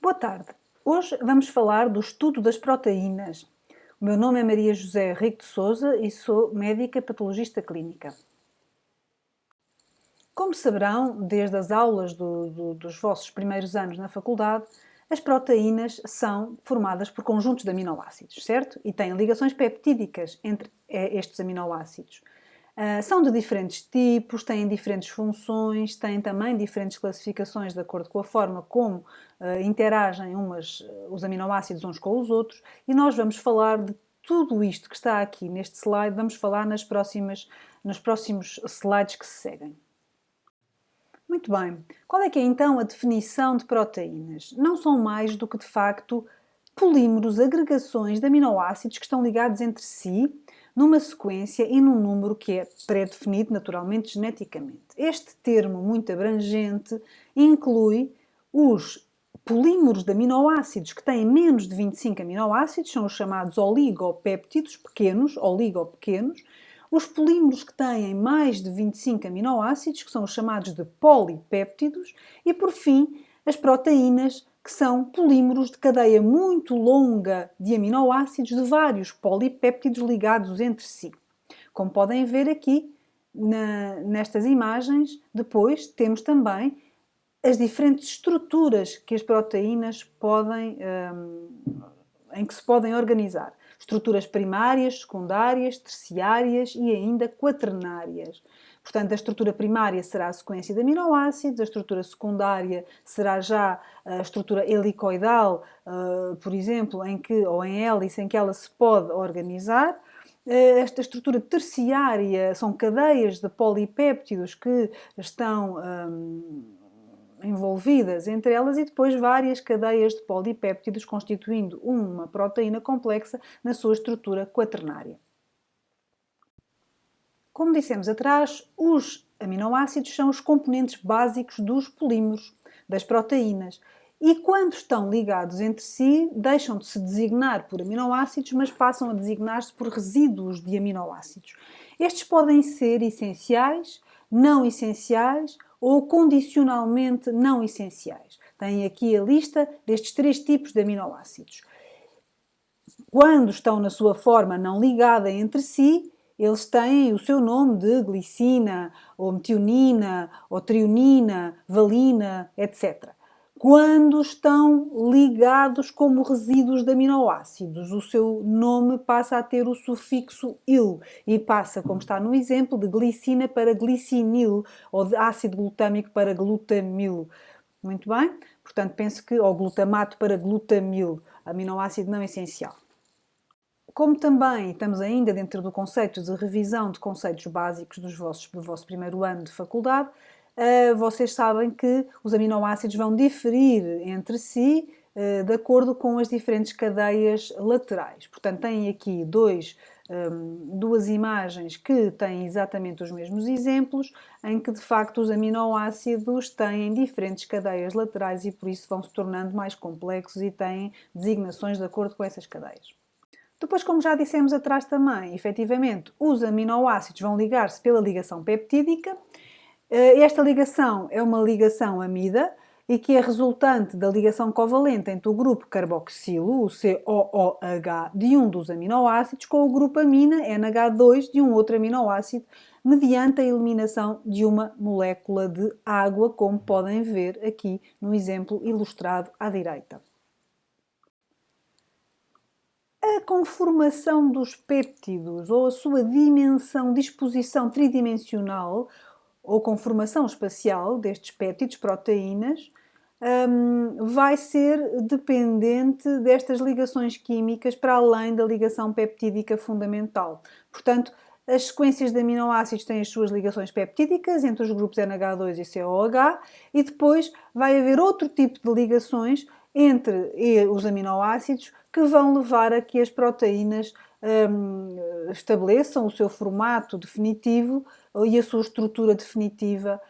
Boa tarde. Hoje vamos falar do estudo das proteínas. O meu nome é Maria José Rico de Sousa e sou médica patologista clínica. Como saberão, desde as aulas dos vossos primeiros anos na faculdade, as proteínas são formadas por conjuntos de aminoácidos, certo? E têm ligações peptídicas entre estes aminoácidos. São de diferentes tipos, têm diferentes funções, têm também diferentes classificações de acordo com a forma como interagem os aminoácidos uns com os outros, e nós vamos falar de tudo isto que está aqui neste slide, vamos falar nos próximos slides que se seguem. Muito bem. Qual é que é então a definição de proteínas? Não são mais do que, de facto, polímeros, agregações de aminoácidos que estão ligados entre si numa sequência e num número que é pré-definido naturalmente geneticamente. Este termo muito abrangente inclui os polímeros de aminoácidos que têm menos de 25 aminoácidos, são os chamados oligopéptidos pequenos, os polímeros que têm mais de 25 aminoácidos, que são os chamados de polipéptidos, e, por fim, as proteínas, que são polímeros de cadeia muito longa de aminoácidos de vários polipéptidos ligados entre si. Como podem ver aqui, nestas imagens, depois temos também as diferentes estruturas que as proteínas em que se podem organizar. Estruturas primárias, secundárias, terciárias e ainda quaternárias. Portanto, a estrutura primária será a sequência de aminoácidos, a estrutura secundária será já a estrutura helicoidal, por exemplo, ou em hélice, em que ela se pode organizar. Esta estrutura terciária são cadeias de polipéptidos que estão envolvidas entre elas e depois várias cadeias de polipéptidos constituindo uma proteína complexa na sua estrutura quaternária. Como dissemos atrás, os aminoácidos são os componentes básicos dos polímeros, das proteínas, e quando estão ligados entre si, deixam de se designar por aminoácidos, mas passam a designar-se por resíduos de aminoácidos. Estes podem ser essenciais, não essenciais ou condicionalmente não essenciais. Têm aqui a lista destes três tipos de aminoácidos. Quando estão na sua forma não ligada entre si, eles têm o seu nome de glicina, ou metionina, ou trionina, valina, etc. Quando estão ligados como resíduos de aminoácidos, o seu nome passa a ter o sufixo -il e passa, como está no exemplo, de glicina para glicinil ou de ácido glutâmico para glutamil. Muito bem? Portanto, penso que, ou glutamato para glutamil, aminoácido não essencial. Como também estamos ainda dentro do conceito de revisão de conceitos básicos do vosso primeiro ano de faculdade, vocês sabem que os aminoácidos vão diferir entre si de acordo com as diferentes cadeias laterais. Portanto, têm aqui duas imagens que têm exatamente os mesmos exemplos, em que de facto os aminoácidos têm diferentes cadeias laterais e por isso vão se tornando mais complexos e têm designações de acordo com essas cadeias. Depois, como já dissemos atrás também, efetivamente, os aminoácidos vão ligar-se pela ligação peptídica. Esta ligação é uma ligação amida e que é resultante da ligação covalente entre o grupo carboxilo, o COOH, de um dos aminoácidos, com o grupo amina, NH2, de um outro aminoácido, mediante a eliminação de uma molécula de água, como podem ver aqui no exemplo ilustrado à direita. A conformação dos péptidos ou a sua disposição tridimensional ou conformação espacial destes péptidos, proteínas, vai ser dependente destas ligações químicas para além da ligação peptídica fundamental. Portanto, as sequências de aminoácidos têm as suas ligações peptídicas entre os grupos NH2 e COH e depois vai haver outro tipo de ligações entre os aminoácidos que vão levar a que as proteínas estabeleçam o seu formato definitivo e a sua estrutura definitiva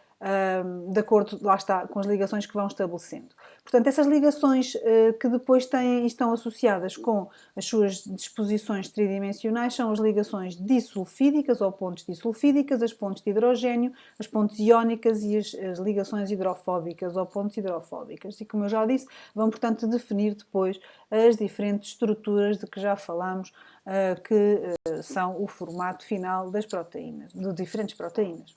de acordo, lá está, com as ligações que vão estabelecendo. Portanto, essas ligações que depois têm e estão associadas com as suas disposições tridimensionais são as ligações disulfídicas ou pontes disulfídicas, as pontes de hidrogênio, as pontes iónicas e as ligações hidrofóbicas ou pontes hidrofóbicas. E, como eu já disse, vão, portanto, definir depois as diferentes estruturas de que já falámos, que são o formato final das proteínas, de diferentes proteínas.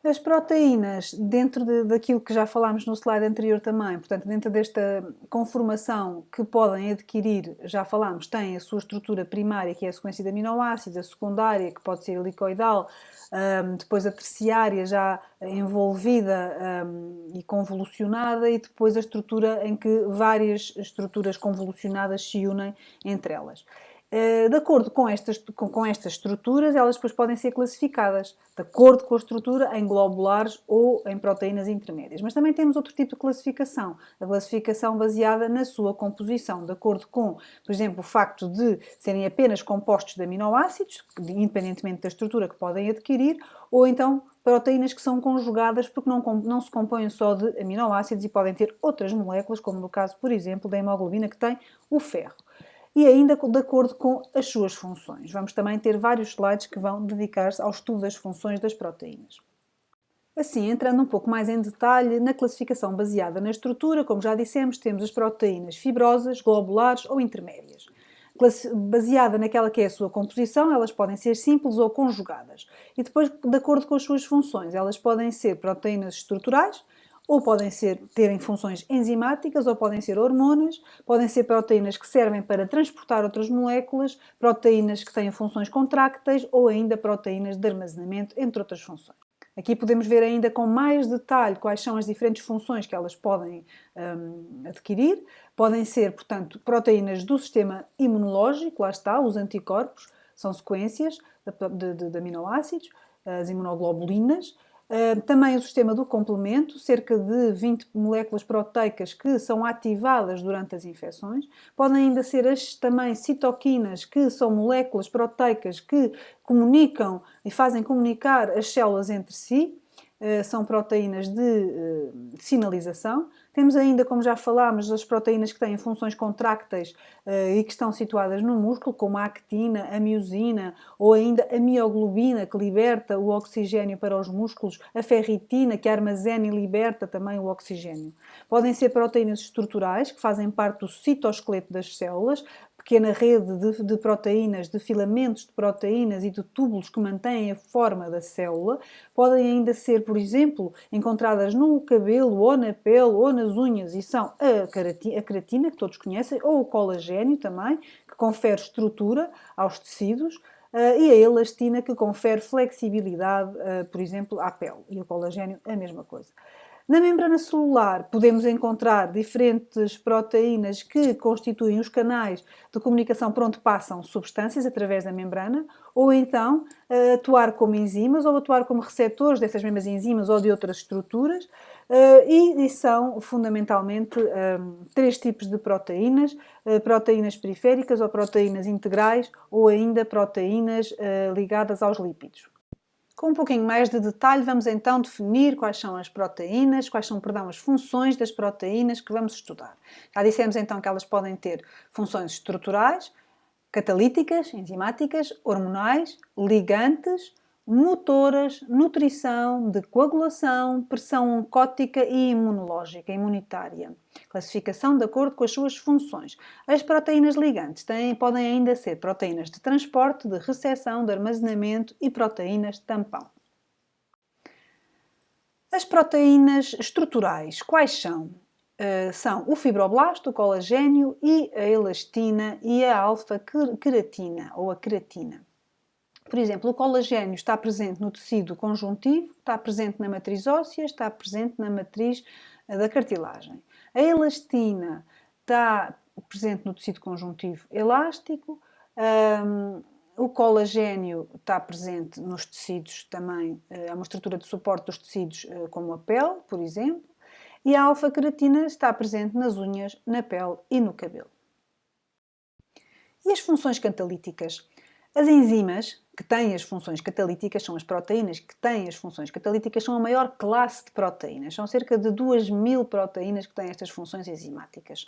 As proteínas, dentro daquilo que já falámos no slide anterior também, portanto, dentro desta conformação que podem adquirir, já falámos, têm a sua estrutura primária, que é a sequência de aminoácidos, a secundária, que pode ser helicoidal, depois a terciária já envolvida e convolucionada, e depois a estrutura em que várias estruturas convolucionadas se unem entre elas. De acordo com estas estruturas, elas depois podem ser classificadas, de acordo com a estrutura, em globulares ou em proteínas intermédias. Mas também temos outro tipo de classificação, a classificação baseada na sua composição, de acordo com, por exemplo, o facto de serem apenas compostos de aminoácidos, independentemente da estrutura que podem adquirir, ou então proteínas que são conjugadas porque não se compõem só de aminoácidos e podem ter outras moléculas, como no caso, por exemplo, da hemoglobina, que tem o ferro. E ainda de acordo com as suas funções. Vamos também ter vários slides que vão dedicar-se ao estudo das funções das proteínas. Assim, entrando um pouco mais em detalhe na classificação baseada na estrutura, como já dissemos, temos as proteínas fibrosas, globulares ou intermédias. Baseada naquela que é a sua composição, elas podem ser simples ou conjugadas. E depois, de acordo com as suas funções, elas podem ser proteínas estruturais, ou podem terem funções enzimáticas, ou podem ser hormonas, podem ser proteínas que servem para transportar outras moléculas, proteínas que têm funções contrácteis ou ainda proteínas de armazenamento, entre outras funções. Aqui podemos ver ainda com mais detalhe quais são as diferentes funções que elas podem adquirir. Podem ser, portanto, proteínas do sistema imunológico, lá está, os anticorpos, são sequências de aminoácidos, as imunoglobulinas. Também o sistema do complemento, cerca de 20 moléculas proteicas que são ativadas durante as infecções. Podem ainda ser as também citoquinas, que são moléculas proteicas que comunicam e fazem comunicar as células entre si. São proteínas de sinalização. Temos ainda, como já falámos, as proteínas que têm funções contrácteis e que estão situadas no músculo, como a actina, a miosina ou ainda a mioglobina, que liberta o oxigênio para os músculos, a ferritina, que armazena e liberta também o oxigênio. Podem ser proteínas estruturais, que fazem parte do citoesqueleto das células, pequena rede de proteínas, de filamentos de proteínas e de túbulos que mantêm a forma da célula. Podem ainda ser, por exemplo, encontradas no cabelo ou na pele ou nas unhas e são a queratina, que todos conhecem, ou o colagênio também, que confere estrutura aos tecidos, e a elastina, que confere flexibilidade, por exemplo, à pele. E o colagênio, a mesma coisa. Na membrana celular podemos encontrar diferentes proteínas que constituem os canais de comunicação por onde passam substâncias através da membrana, ou então atuar como enzimas ou atuar como receptores dessas mesmas enzimas ou de outras estruturas, e são fundamentalmente três tipos de proteínas: proteínas periféricas ou proteínas integrais ou ainda proteínas ligadas aos lípidos. Com um pouquinho mais de detalhe, vamos então definir quais são as proteínas, as funções das proteínas que vamos estudar. Já dissemos então que elas podem ter funções estruturais, catalíticas, enzimáticas, hormonais, ligantes, motoras, nutrição, de coagulação, pressão oncótica e imunológica, imunitária. Classificação de acordo com as suas funções. As proteínas ligantes podem ainda ser proteínas de transporte, de recepção, de armazenamento e proteínas tampão. As proteínas estruturais, quais são? São o fibroblasto, o colagênio e a elastina e a alfa-queratina ou a queratina. Por exemplo, o colagênio está presente no tecido conjuntivo, está presente na matriz óssea, está presente na matriz da cartilagem. A elastina está presente no tecido conjuntivo elástico. O colagênio está presente nos tecidos também, é uma estrutura de suporte dos tecidos, como a pele, por exemplo. E a alfa-queratina está presente nas unhas, na pele e no cabelo. E as funções catalíticas? As enzimas que têm as funções catalíticas, são as proteínas que têm as funções catalíticas, são a maior classe de proteínas. São cerca de 2.000 proteínas que têm estas funções enzimáticas.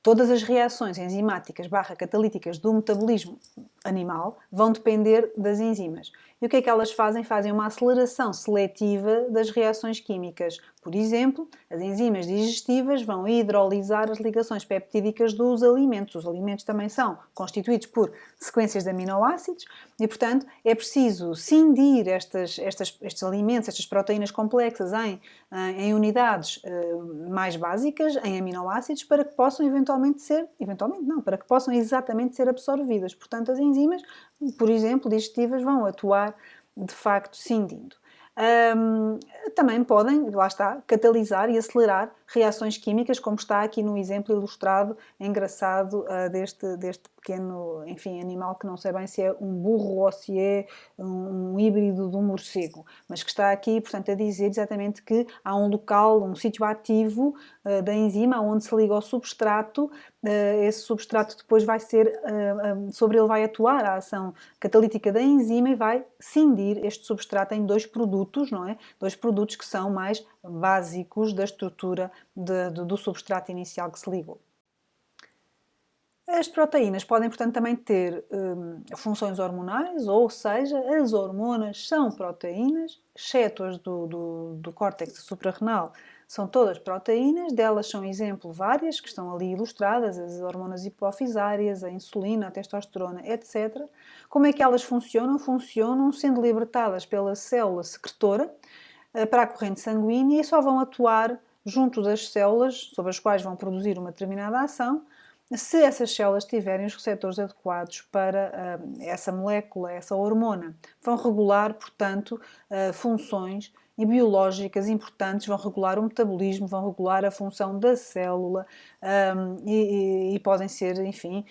Todas as reações enzimáticas catalíticas do metabolismo animal vão depender das enzimas. E o que é que elas fazem? Fazem uma aceleração seletiva das reações químicas. Por exemplo, as enzimas digestivas vão hidrolisar as ligações peptídicas dos alimentos. Os alimentos também são constituídos por sequências de aminoácidos e, portanto, é preciso cindir estes alimentos, estas proteínas complexas em unidades mais básicas, em aminoácidos, para que possam para que possam exatamente ser absorvidas. Portanto, as enzimas, por exemplo, digestivas, vão atuar de facto cindindo. Também podem, lá está, catalisar e acelerar reações químicas, como está aqui no exemplo ilustrado, engraçado, deste pequeno, enfim, animal que não sei bem se é um burro ou se é um híbrido de um morcego, mas que está aqui, portanto, a dizer exatamente que há um local, um sítio ativo da enzima onde se liga ao substrato. Esse substrato depois vai ser, sobre ele vai atuar a ação catalítica da enzima e vai cindir este substrato em dois produtos, não é? Dois produtos que são mais básicos da estrutura do substrato inicial que se ligou. As proteínas podem, portanto, também ter funções hormonais, ou seja, as hormonas são proteínas, exceto as do córtex suprarrenal, são todas proteínas, delas são exemplo várias que estão ali ilustradas, as hormonas hipofisárias, a insulina, a testosterona, etc. Como é que elas funcionam? Funcionam sendo libertadas pela célula secretora para a corrente sanguínea e só vão atuar junto das células sobre as quais vão produzir uma determinada ação, se essas células tiverem os receptores adequados para essa molécula, essa hormona. Vão regular, portanto, funções biológicas importantes, vão regular o metabolismo, vão regular a função da célula e podem ser, enfim,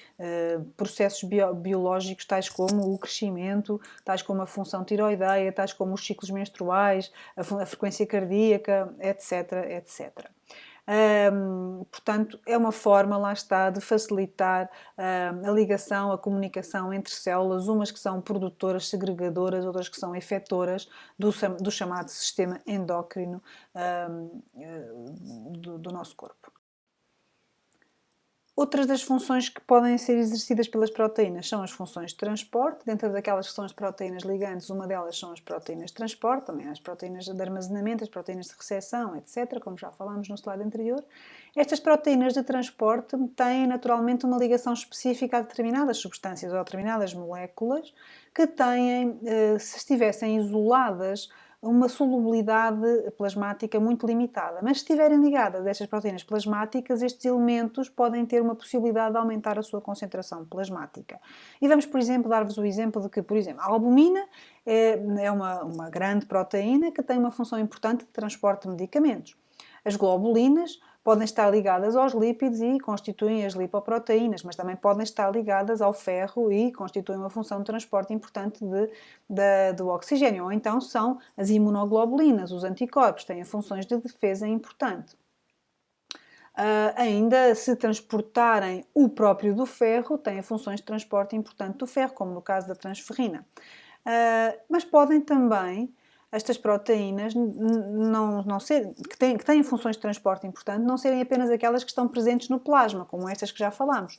processos biológicos tais como o crescimento, tais como a função tiroideia, tais como os ciclos menstruais, a frequência cardíaca, etc, etc. Portanto, é uma forma, lá está, de facilitar a ligação, a comunicação entre células, umas que são produtoras, segregadoras, outras que são efetoras do chamado sistema endócrino do nosso corpo. Outras das funções que podem ser exercidas pelas proteínas são as funções de transporte. Dentro daquelas que são as proteínas ligantes, uma delas são as proteínas de transporte, também as proteínas de armazenamento, as proteínas de recepção, etc., como já falámos no slide anterior. Estas proteínas de transporte têm naturalmente uma ligação específica a determinadas substâncias ou a determinadas moléculas que têm, se estivessem isoladas, uma solubilidade plasmática muito limitada. Mas se estiverem ligadas a estas proteínas plasmáticas, estes elementos podem ter uma possibilidade de aumentar a sua concentração plasmática. E vamos, por exemplo, dar-vos o exemplo de que, por exemplo, a albumina é uma grande proteína que tem uma função importante de transporte de medicamentos. As globulinas podem estar ligadas aos lípidos e constituem as lipoproteínas, mas também podem estar ligadas ao ferro e constituem uma função de transporte importante do oxigênio. Ou então são as imunoglobulinas, os anticorpos, têm funções de defesa importante. Ainda se transportarem o próprio do ferro, têm funções de transporte importante do ferro, como no caso da transferrina. Mas podem também estas proteínas que têm funções de transporte importante, não serem apenas aquelas que estão presentes no plasma, como estas que já falámos.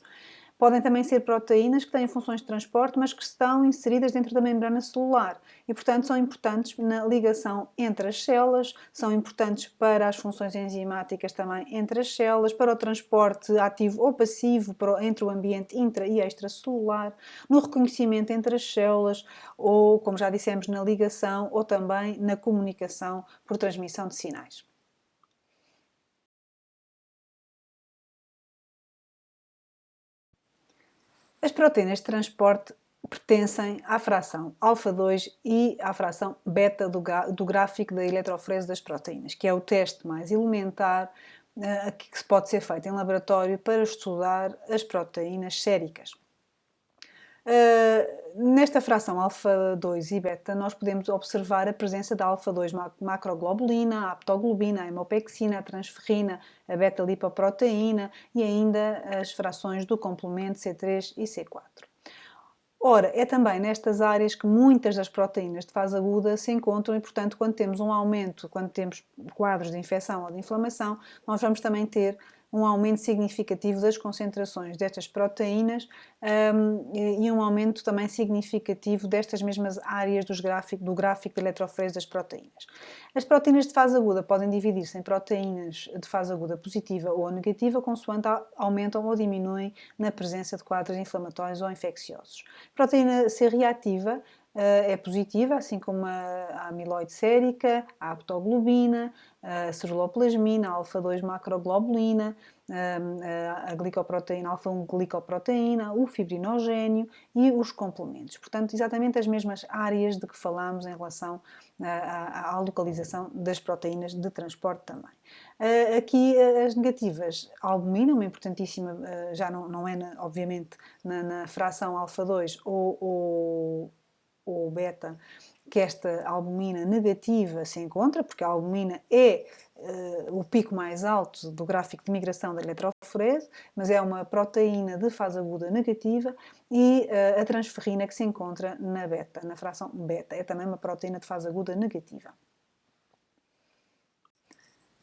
Podem também ser proteínas que têm funções de transporte, mas que estão inseridas dentro da membrana celular e, portanto, são importantes na ligação entre as células, são importantes para as funções enzimáticas também entre as células, para o transporte ativo ou passivo entre o ambiente intra e extracelular, no reconhecimento entre as células ou, como já dissemos, na ligação ou também na comunicação por transmissão de sinais. As proteínas de transporte pertencem à fração alfa-2 e à fração beta do gráfico da eletroforese das proteínas, que é o teste mais elementar que pode ser feito em laboratório para estudar as proteínas séricas. Nesta fração alfa-2 e beta, nós podemos observar a presença da alfa-2 macroglobulina, a aptoglobina, a hemopexina, a transferrina, a beta-lipoproteína e ainda as frações do complemento C3 e C4. Ora, é também nestas áreas que muitas das proteínas de fase aguda se encontram e, portanto, quando temos um aumento, quando temos quadros de infecção ou de inflamação, nós vamos também ter um aumento significativo das concentrações destas proteínas e um aumento também significativo destas mesmas áreas do gráfico de eletroforese das proteínas. As proteínas de fase aguda podem dividir-se em proteínas de fase aguda positiva ou negativa, consoante aumentam ou diminuem na presença de quadros inflamatórios ou infecciosos. A proteína C reativa é positiva, assim como a amiloide sérica, a aptoglobina, a ceruloplasmina, a alfa-2 macroglobulina, a glicoproteína, alfa-1 glicoproteína, o fibrinogénio e os complementos. Portanto, exatamente as mesmas áreas de que falamos em relação à localização das proteínas de transporte também. Aqui as negativas, a albumina, uma importantíssima, já não é obviamente na fração alfa-2 ou beta, que esta albumina negativa se encontra, porque a albumina é o pico mais alto do gráfico de migração da eletroforese, mas é uma proteína de fase aguda negativa, e a transferrina que se encontra na beta, na fração beta, é também uma proteína de fase aguda negativa.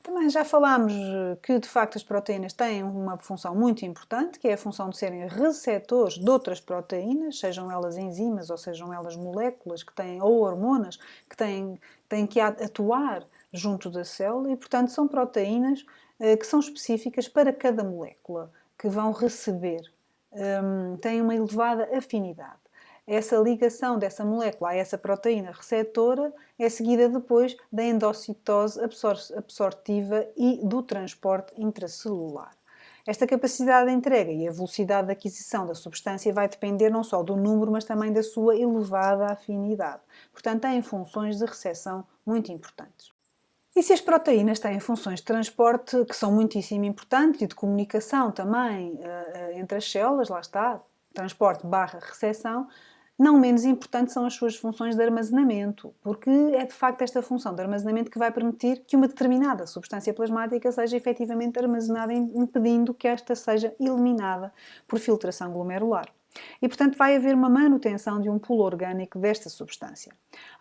Também já falámos que, de facto, as proteínas têm uma função muito importante, que é a função de serem receptores de outras proteínas, sejam elas enzimas ou sejam elas moléculas que têm, ou hormonas que têm que atuar junto da célula, e, portanto, são proteínas que são específicas para cada molécula que vão receber. Têm uma elevada afinidade. Essa ligação dessa molécula a essa proteína receptora é seguida depois da endocitose absortiva e do transporte intracelular. Esta capacidade de entrega e a velocidade de aquisição da substância vai depender não só do número, mas também da sua elevada afinidade. Portanto, têm funções de recepção muito importantes. E se as proteínas têm funções de transporte que são muitíssimo importantes e de comunicação também entre as células, lá está, transporte barra recepção, não menos importantes são as suas funções de armazenamento, porque é de facto esta função de armazenamento que vai permitir que uma determinada substância plasmática seja efetivamente armazenada, impedindo que esta seja eliminada por filtração glomerular. E, portanto, vai haver uma manutenção de um polo orgânico desta substância.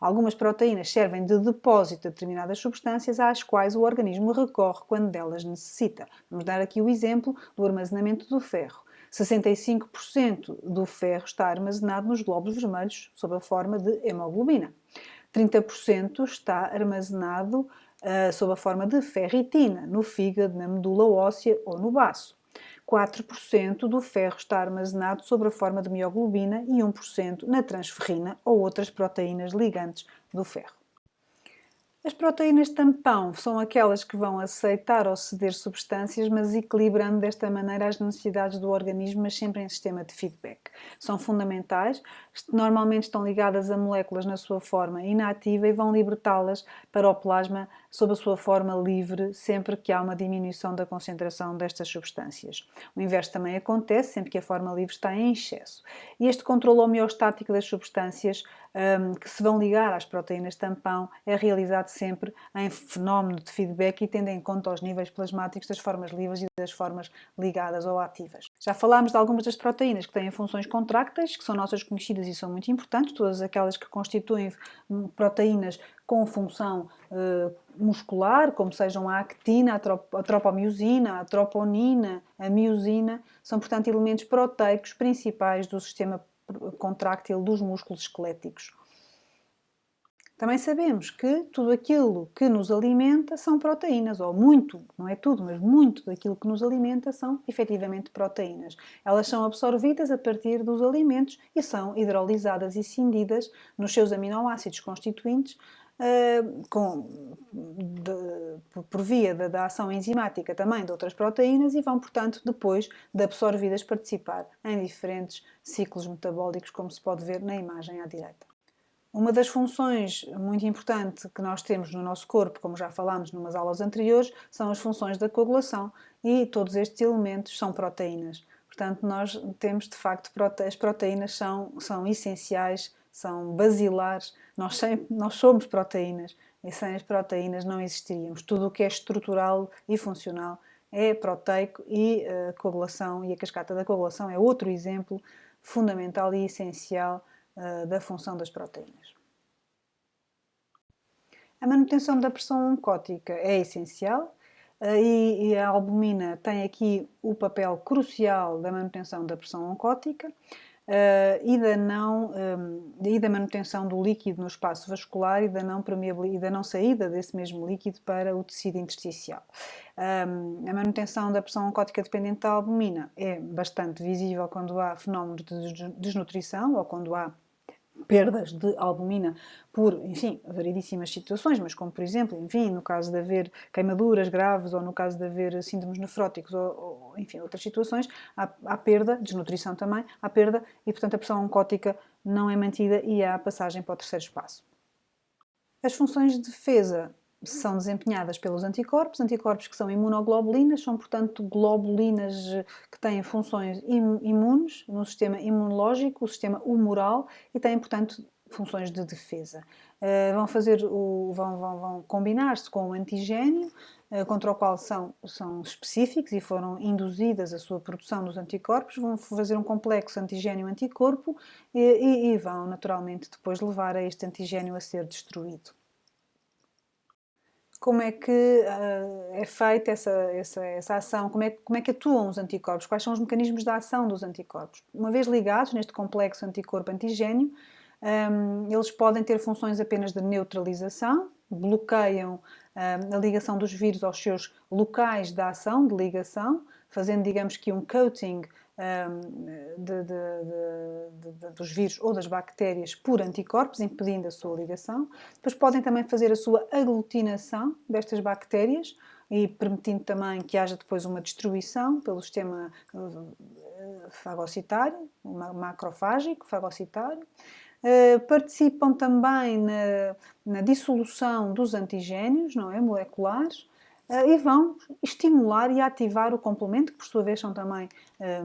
Algumas proteínas servem de depósito de determinadas substâncias às quais o organismo recorre quando delas necessita. Vamos dar aqui o exemplo do armazenamento do ferro. 65% do ferro está armazenado nos glóbulos vermelhos sob a forma de hemoglobina. 30% está armazenado sob a forma de ferritina, no fígado, na medula óssea ou no baço. 4% do ferro está armazenado sob a forma de mioglobina e 1% na transferrina ou outras proteínas ligantes do ferro. As proteínas tampão são aquelas que vão aceitar ou ceder substâncias, mas equilibrando desta maneira as necessidades do organismo, mas sempre em sistema de feedback. São fundamentais, normalmente estão ligadas a moléculas na sua forma inativa e vão libertá-las para o plasma sob a sua forma livre, sempre que há uma diminuição da concentração destas substâncias. O inverso também acontece, sempre que a forma livre está em excesso. E este controle homeostático das substâncias que se vão ligar às proteínas tampão é realizado sempre em fenómeno de feedback e tendo em conta os níveis plasmáticos das formas livres e das formas ligadas ou ativas. Já falámos de algumas das proteínas que têm funções contrácteis, que são nossas conhecidas e são muito importantes, todas aquelas que constituem proteínas com função muscular, como sejam a actina, a tropomiosina, a troponina, a miosina, são, portanto, elementos proteicos principais do sistema contráctil dos músculos esqueléticos. Também sabemos que tudo aquilo que nos alimenta são proteínas, ou muito, não é tudo, mas muito daquilo que nos alimenta são efetivamente proteínas. Elas são absorvidas a partir dos alimentos e são hidrolisadas e cindidas nos seus aminoácidos constituintes por via da ação enzimática também de outras proteínas e vão, portanto, depois de absorvidas, participar em diferentes ciclos metabólicos, como se pode ver na imagem à direita. Uma das funções muito importante que nós temos no nosso corpo, como já falámos numas aulas anteriores, são as funções da coagulação e todos estes elementos são proteínas. Portanto, nós temos, de facto, as proteínas são essenciais, são basilares. Nós somos proteínas e sem as proteínas não existiríamos. Tudo o que é estrutural e funcional é proteico e a coagulação e a cascata da coagulação é outro exemplo fundamental e essencial da função das proteínas. A manutenção da pressão oncótica é essencial e a albumina tem aqui o papel crucial da manutenção da pressão oncótica e da manutenção do líquido no espaço vascular e da não saída desse mesmo líquido para o tecido intersticial. A manutenção da pressão oncótica dependente da albumina é bastante visível quando há fenómenos de desnutrição ou quando há perdas de albumina por, enfim, variedíssimas situações, mas como, por exemplo, enfim, no caso de haver queimaduras graves ou no caso de haver síndromes nefróticos ou enfim, outras situações, há perda, desnutrição também, há perda e, portanto, a pressão oncótica não é mantida e há a passagem para o terceiro espaço. As funções de defesa são desempenhadas pelos anticorpos que são imunoglobulinas, são, portanto, globulinas que têm funções imunes no sistema imunológico, o sistema humoral e têm, portanto, funções de defesa. Vão combinar-se com o antigénio, contra o qual são específicos e foram induzidas a sua produção dos anticorpos, vão fazer um complexo antigénio-anticorpo e vão, naturalmente, depois levar a este antigénio a ser destruído. Como é que é feita essa ação, como é que atuam os anticorpos, quais são os mecanismos de ação dos anticorpos. Uma vez ligados neste complexo anticorpo-antigénio, eles podem ter funções apenas de neutralização, bloqueiam a ligação dos vírus aos seus locais de ação, de ligação, fazendo, digamos que, um coating dos vírus ou das bactérias por anticorpos, impedindo a sua ligação. Depois podem também fazer a sua aglutinação destas bactérias e permitindo também que haja depois uma destruição pelo sistema fagocitário, macrofágico, fagocitário. Participam também na dissolução dos antigénios, não é, moleculares, e vão estimular e ativar o complemento, que por sua vez são também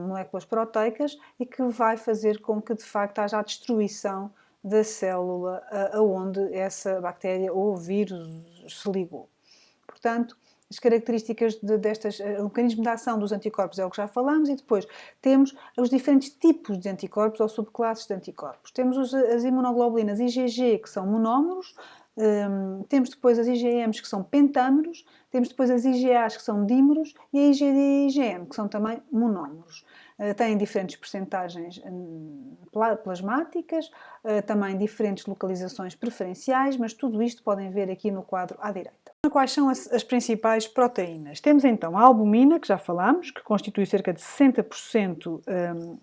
moléculas proteicas, e que vai fazer com que de facto haja a destruição da célula aonde essa bactéria ou vírus se ligou. Portanto, as características o mecanismo de ação dos anticorpos é o que já falamos, e depois temos os diferentes tipos de anticorpos ou subclasses de anticorpos. Temos as imunoglobulinas IgG, que são monómeros, temos depois as IgMs, que são pentámeros, temos depois as IgAs, que são dímeros, e a IgD e a IgM, que são também monómeros. Têm diferentes percentagens plasmáticas, também diferentes localizações preferenciais, mas tudo isto podem ver aqui no quadro à direita. Quais são as principais proteínas? Temos então a albumina, que já falámos, que constitui cerca de 60%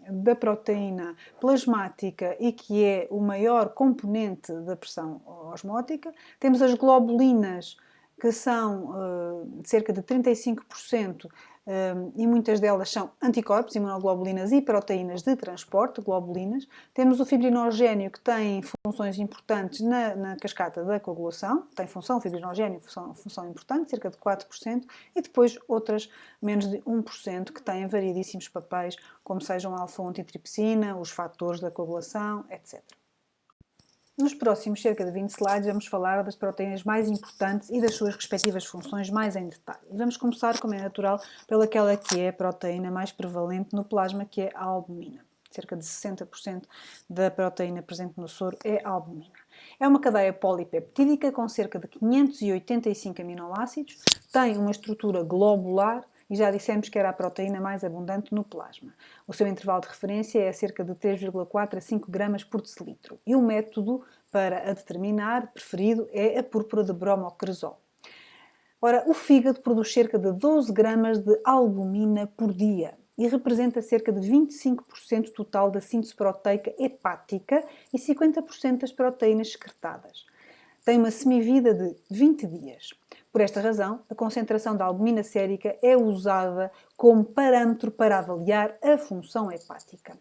da proteína plasmática e que é o maior componente da pressão osmótica. Temos as globulinas, que são cerca de 35%, e muitas delas são anticorpos, imunoglobulinas e proteínas de transporte, globulinas. Temos o fibrinogénio, que tem funções importantes na cascata da coagulação, tem função fibrinogénio, função importante, cerca de 4%, e depois outras, menos de 1%, que têm variedíssimos papéis, como sejam a alfa-1-antitripsina, os fatores da coagulação, etc. Nos próximos cerca de 20 slides vamos falar das proteínas mais importantes e das suas respectivas funções mais em detalhe. E vamos começar, como é natural, pelaquela que é a proteína mais prevalente no plasma, que é a albumina. Cerca de 60% da proteína presente no soro é a albumina. É uma cadeia polipeptídica com cerca de 585 aminoácidos, tem uma estrutura globular e já dissemos que era a proteína mais abundante no plasma. O seu intervalo de referência é cerca de 3,4 a 5 gramas por decilitro. E o método para a determinar preferido é a púrpura de bromocresol. Ora, o fígado produz cerca de 12 gramas de albumina por dia e representa cerca de 25% total da síntese proteica hepática e 50% das proteínas excretadas. Tem uma semivida de 20 dias. Por esta razão, a concentração da albumina sérica é usada como parâmetro para avaliar a função hepática.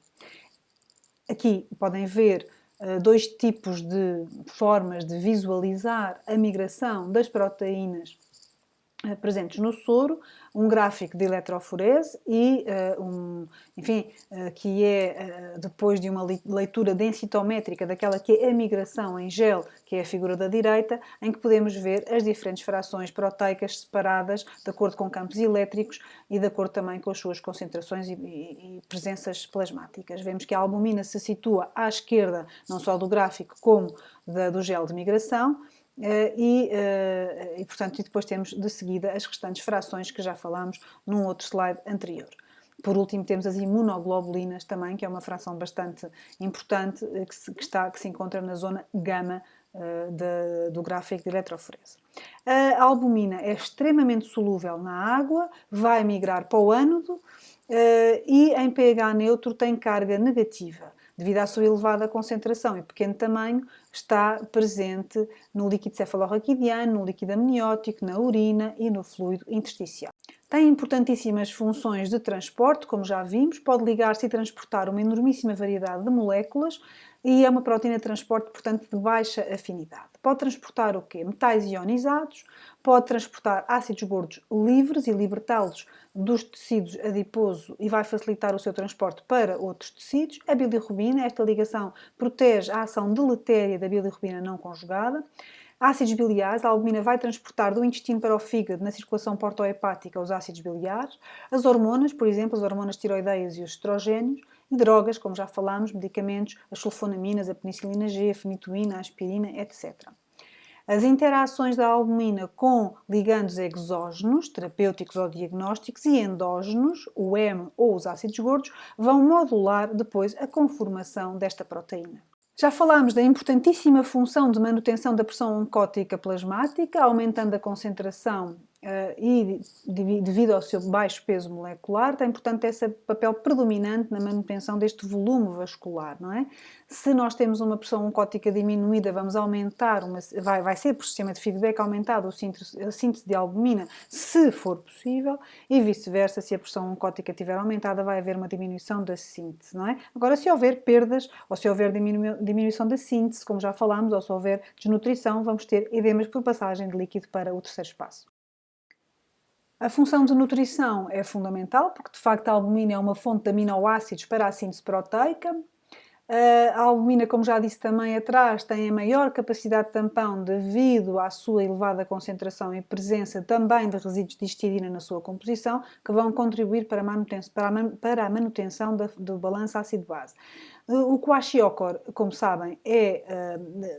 Aqui podem ver dois tipos de formas de visualizar a migração das proteínas presentes no soro, um gráfico de eletroforese e, que é, depois de uma leitura densitométrica daquela que é a migração em gel, que é a figura da direita, em que podemos ver as diferentes frações proteicas separadas de acordo com campos elétricos e de acordo também com as suas concentrações e presenças plasmáticas. Vemos que a albumina se situa à esquerda, não só do gráfico, como do gel de migração, portanto, depois temos de seguida as restantes frações que já falámos num outro slide anterior. Por último, temos as imunoglobulinas também, que é uma fração bastante importante que se encontra na zona gama do gráfico de eletroforese. A albumina é extremamente solúvel na água, vai migrar para o ânodo e em pH neutro tem carga negativa. Devido à sua elevada concentração e pequeno tamanho, está presente no líquido cefalorraquidiano, no líquido amniótico, na urina e no fluido intersticial. Tem importantíssimas funções de transporte, como já vimos, pode ligar-se e transportar uma enormíssima variedade de moléculas e é uma proteína de transporte, portanto, de baixa afinidade. Pode transportar o quê? Metais ionizados, pode transportar ácidos gordos livres e libertá-los dos tecidos adiposo e vai facilitar o seu transporte para outros tecidos. A bilirrubina, esta ligação protege a ação deletéria da bilirrubina não conjugada. Ácidos biliares, a albumina vai transportar do intestino para o fígado, na circulação portohepática, os ácidos biliares. As hormonas, por exemplo, as hormonas tiroideias e os estrogénios. E drogas, como já falámos, medicamentos, as sulfonaminas, a penicilina G, a fenitoína, a aspirina, etc. As interações da albumina com ligandos exógenos, terapêuticos ou diagnósticos, e endógenos, o heme ou os ácidos gordos, vão modular depois a conformação desta proteína. Já falámos da importantíssima função de manutenção da pressão oncótica plasmática, aumentando a concentração e devido ao seu baixo peso molecular, tem, portanto, esse papel predominante na manutenção deste volume vascular, não é? Se nós temos uma pressão oncótica diminuída, vamos aumentar, vai ser por sistema de feedback aumentado a síntese de albumina, se for possível, e vice-versa, se a pressão oncótica estiver aumentada, vai haver uma diminuição da síntese, não é? Agora, se houver perdas, ou se houver diminuição da síntese, como já falámos, ou se houver desnutrição, vamos ter edemas por passagem de líquido para o terceiro espaço. A função de nutrição é fundamental, porque de facto a albumina é uma fonte de aminoácidos para a síntese proteica. A albumina, como já disse também atrás, tem a maior capacidade de tampão devido à sua elevada concentração e presença também de resíduos de histidina na sua composição, que vão contribuir para a manutenção do balanço ácido-base. O kwashiorkor, como sabem,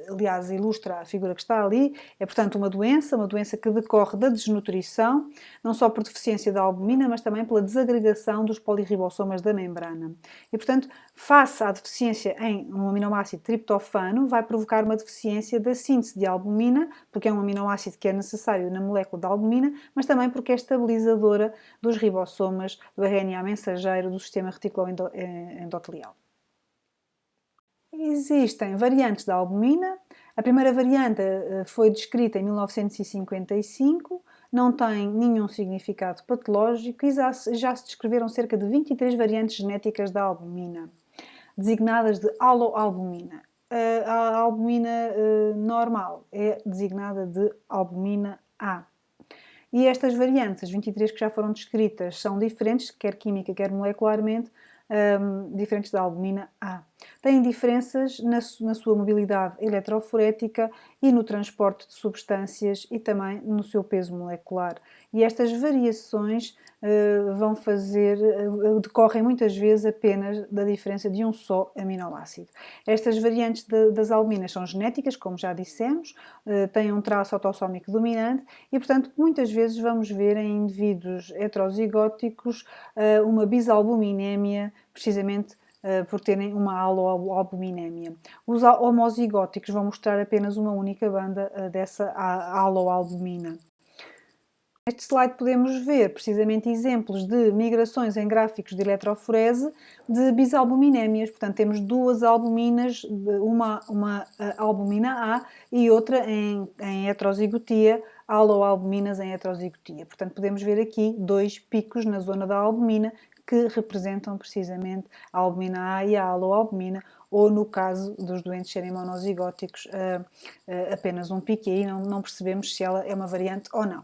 aliás, ilustra a figura que está ali, é portanto uma doença que decorre da desnutrição, não só por deficiência da albumina, mas também pela desagregação dos polirribossomas da membrana. E portanto, face à deficiência em um aminoácido triptofano, vai provocar uma deficiência da síntese de albumina, porque é um aminoácido que é necessário na molécula da albumina, mas também porque é estabilizadora dos ribossomas, do RNA mensageiro, do sistema reticuloendotelial. Existem variantes da albumina. A primeira variante foi descrita em 1955, não tem nenhum significado patológico e já se descreveram cerca de 23 variantes genéticas da albumina, designadas de haloalbumina. A albumina normal é designada de albumina A. E estas variantes, as 23 que já foram descritas, são diferentes, quer química, quer molecularmente, diferentes da albumina A. Têm diferenças na sua mobilidade eletroforética e no transporte de substâncias e também no seu peso molecular. E estas variações decorrem muitas vezes apenas da diferença de um só aminoácido. Estas variantes das albuminas são genéticas, como já dissemos, têm um traço autossómico dominante e, portanto, muitas vezes vamos ver em indivíduos heterozigóticos uma bisalbuminémia, precisamente por terem uma haloalbuminémia. Os homozigóticos vão mostrar apenas uma única banda dessa haloalbumina. Neste slide podemos ver precisamente exemplos de migrações em gráficos de eletroforese de bisalbuminémias. Portanto, temos duas albuminas, uma albumina A e outra em heterozigotia, haloalbuminas em heterozigotia. Portanto, podemos ver aqui dois picos na zona da albumina que representam precisamente a albumina A e a haloalbumina, ou no caso dos doentes serem monozigóticos, apenas um pico, e aí não percebemos se ela é uma variante ou não.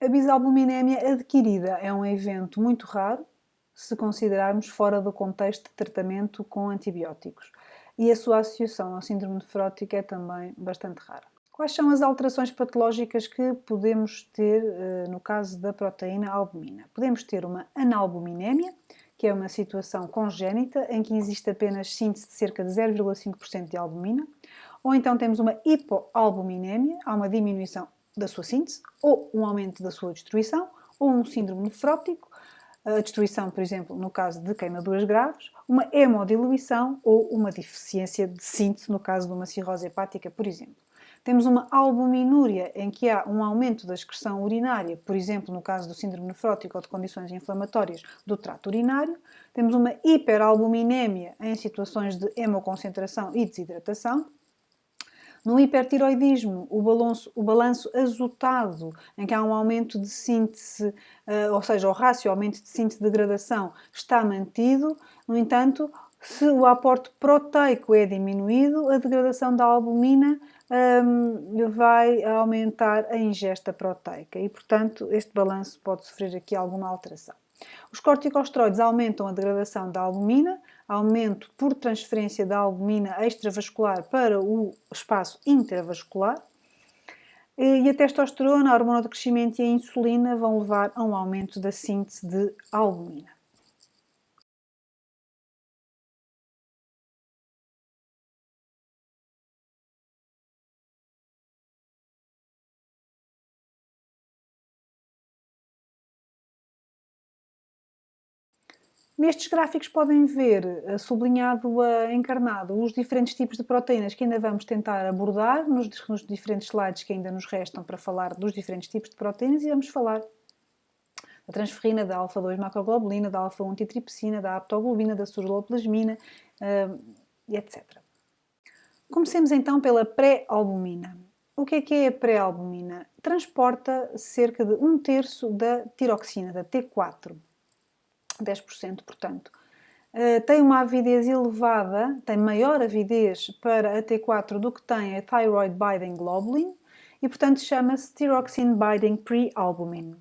A bisalbuminémia adquirida é um evento muito raro, se considerarmos fora do contexto de tratamento com antibióticos. E a sua associação ao síndrome nefrótico é também bastante rara. Quais são as alterações patológicas que podemos ter no caso da proteína albumina? Podemos ter uma analbuminémia, que é uma situação congénita em que existe apenas síntese de cerca de 0,5% de albumina, ou então temos uma hipoalbuminémia, há uma diminuição da sua síntese, ou um aumento da sua destruição, ou um síndrome nefrótico, a destruição, por exemplo, no caso de queimaduras graves, uma hemodiluição ou uma deficiência de síntese, no caso de uma cirrose hepática, por exemplo. Temos uma albuminúria, em que há um aumento da excreção urinária, por exemplo, no caso do síndrome nefrótico ou de condições inflamatórias do trato urinário. Temos uma hiperalbuminémia em situações de hemoconcentração e desidratação. No hipertiroidismo, o balanço azotado, em que há um aumento de síntese, ou seja, o rácio aumento de síntese-degradação está mantido. No entanto, se o aporte proteico é diminuído, a degradação da albumina vai aumentar a ingesta proteica e, portanto, este balanço pode sofrer aqui alguma alteração. Os corticosteroides aumentam a degradação da albumina, aumento por transferência da albumina extravascular para o espaço intravascular, e a testosterona, a hormona do crescimento e a insulina vão levar a um aumento da síntese de albumina. Nestes gráficos podem ver sublinhado, encarnado, os diferentes tipos de proteínas que ainda vamos tentar abordar nos diferentes slides que ainda nos restam para falar dos diferentes tipos de proteínas, e vamos falar da transferrina, da alfa-2 macroglobulina, da alfa-1 antitripsina, da aptoglobina, da surloplasmina, etc. Comecemos então pela pré-albumina. O que é a pré-albumina? Transporta cerca de 1/3 da tiroxina, da T4. 10%, portanto. Tem uma avidez elevada, tem maior avidez para a T4 do que tem a Thyroid Binding Globulin e, portanto, chama-se Thyroxine Binding Pre-Albumin.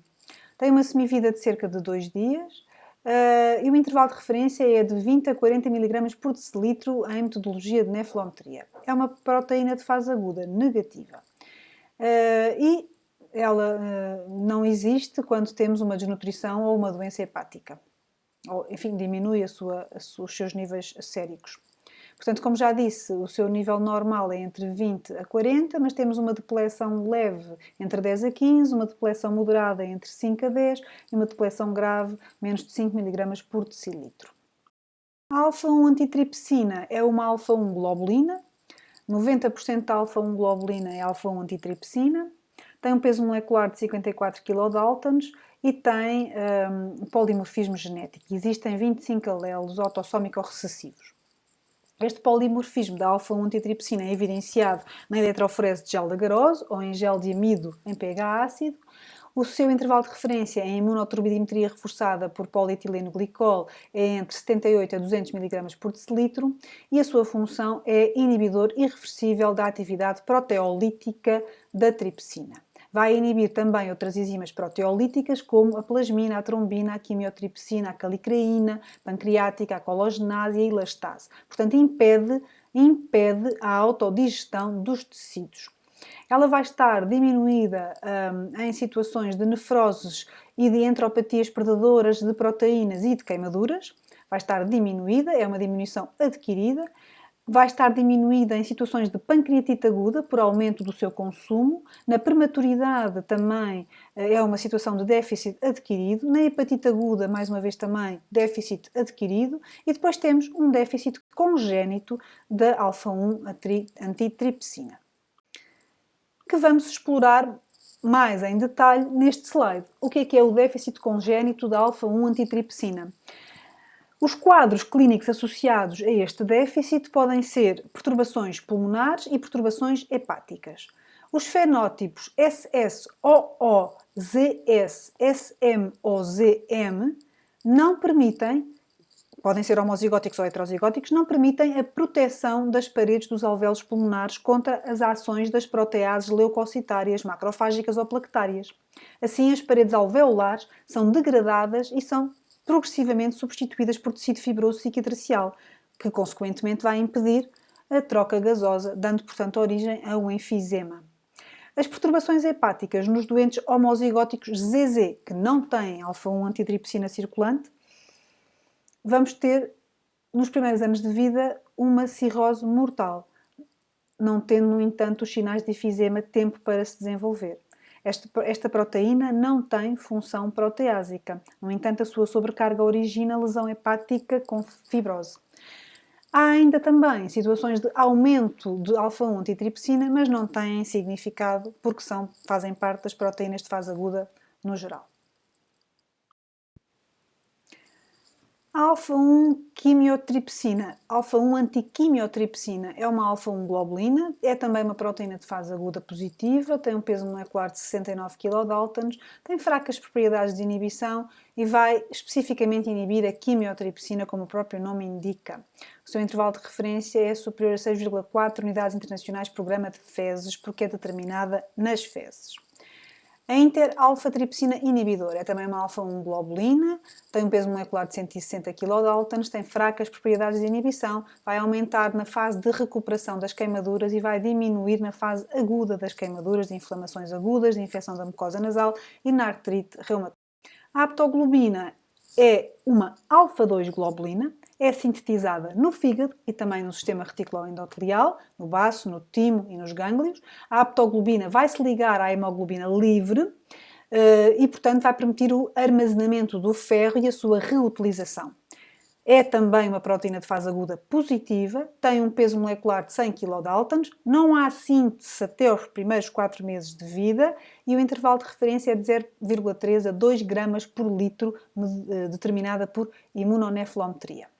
Tem uma semivida de cerca de 2 dias e o intervalo de referência é de 20 a 40 mg por decilitro em metodologia de neflometria. É uma proteína de fase aguda negativa. E ela não existe quando temos uma desnutrição ou uma doença hepática. Ou, enfim, diminui os seus níveis séricos. Portanto, como já disse, o seu nível normal é entre 20 a 40, mas temos uma depleção leve entre 10 a 15, uma depleção moderada entre 5 a 10 e uma depleção grave menos de 5 mg por decilitro. A alfa-1 antitripsina é uma alfa-1 globulina, 90% da alfa-1 globulina é alfa-1 antitripsina, tem um peso molecular de 54 kDaltons e tem polimorfismo genético. Existem 25 alelos autossómico-recessivos. Este polimorfismo da alfa-1 antitripsina é evidenciado na eletroforese de gel de agarose ou em gel de amido em pH ácido. O seu intervalo de referência em imunoturbidimetria reforçada por polietileno glicol é entre 78 a 200 mg por decilitro e a sua função é inibidor irreversível da atividade proteolítica da tripsina. Vai inibir também outras enzimas proteolíticas como a plasmina, a trombina, a quimiotripsina, a calicreína, pancreática, a cologenase e a elastase. Portanto, impede a autodigestão dos tecidos. Ela vai estar diminuída em situações de nefroses e de entropatias predadoras de proteínas e de queimaduras. Vai estar diminuída, é uma diminuição adquirida. Vai estar diminuída em situações de pancreatite aguda por aumento do seu consumo. Na prematuridade também é uma situação de déficit adquirido. Na hepatite aguda, mais uma vez também, déficit adquirido. E depois temos um déficit congénito da alfa-1 antitripsina, que vamos explorar mais em detalhe neste slide. O que é o déficit congénito da alfa-1 antitripsina? Os quadros clínicos associados a este déficit podem ser perturbações pulmonares e perturbações hepáticas. Os fenótipos SSOO, ZS, SM ou ZM não permitem podem ser homozigóticos ou heterozigóticos, não permitem a proteção das paredes dos alvéolos pulmonares contra as ações das proteases leucocitárias, macrofágicas ou plaquetárias. Assim, as paredes alveolares são degradadas e são progressivamente substituídas por tecido fibroso cicatricial, que consequentemente vai impedir a troca gasosa, dando, portanto, origem a um enfisema. As perturbações hepáticas nos doentes homozigóticos ZZ, que não têm alfa-1 antitripsina circulante, vamos ter, nos primeiros anos de vida, uma cirrose mortal, não tendo, no entanto, os sinais de enfisema tempo para se desenvolver. Esta proteína não tem função proteásica. No entanto, a sua sobrecarga origina lesão hepática com fibrose. Há ainda também situações de aumento de alfa-1 antitripsina, mas não têm significado porque fazem parte das proteínas de fase aguda no geral. A alfa-1 quimiotripsina, alfa-1 antiquimiotripsina, é uma alfa-1 globulina, é também uma proteína de fase aguda positiva, tem um peso molecular de 69 kDa, tem fracas propriedades de inibição e vai especificamente inibir a quimiotripsina, como o próprio nome indica. O seu intervalo de referência é superior a 6,4 unidades internacionais por grama de fezes, porque é determinada nas fezes. A interalfa-tripsina inibidora é também uma alfa-1 globulina, tem um peso molecular de 160 kDa, tem fracas propriedades de inibição, vai aumentar na fase de recuperação das queimaduras e vai diminuir na fase aguda das queimaduras, de inflamações agudas, de infecção da mucosa nasal e na artrite reumatoide. A aptoglobina é uma alfa-2 globulina, é sintetizada no fígado e também no sistema reticuloendotelial, no baço, no timo e nos gânglios. A aptoglobina vai se ligar à hemoglobina livre e, portanto, vai permitir o armazenamento do ferro e a sua reutilização. É também uma proteína de fase aguda positiva, tem um peso molecular de 100 kDa, não há síntese até aos primeiros 4 meses de vida e o intervalo de referência é de 0,3 a 2 gramas por litro, determinada por imunonefrometria.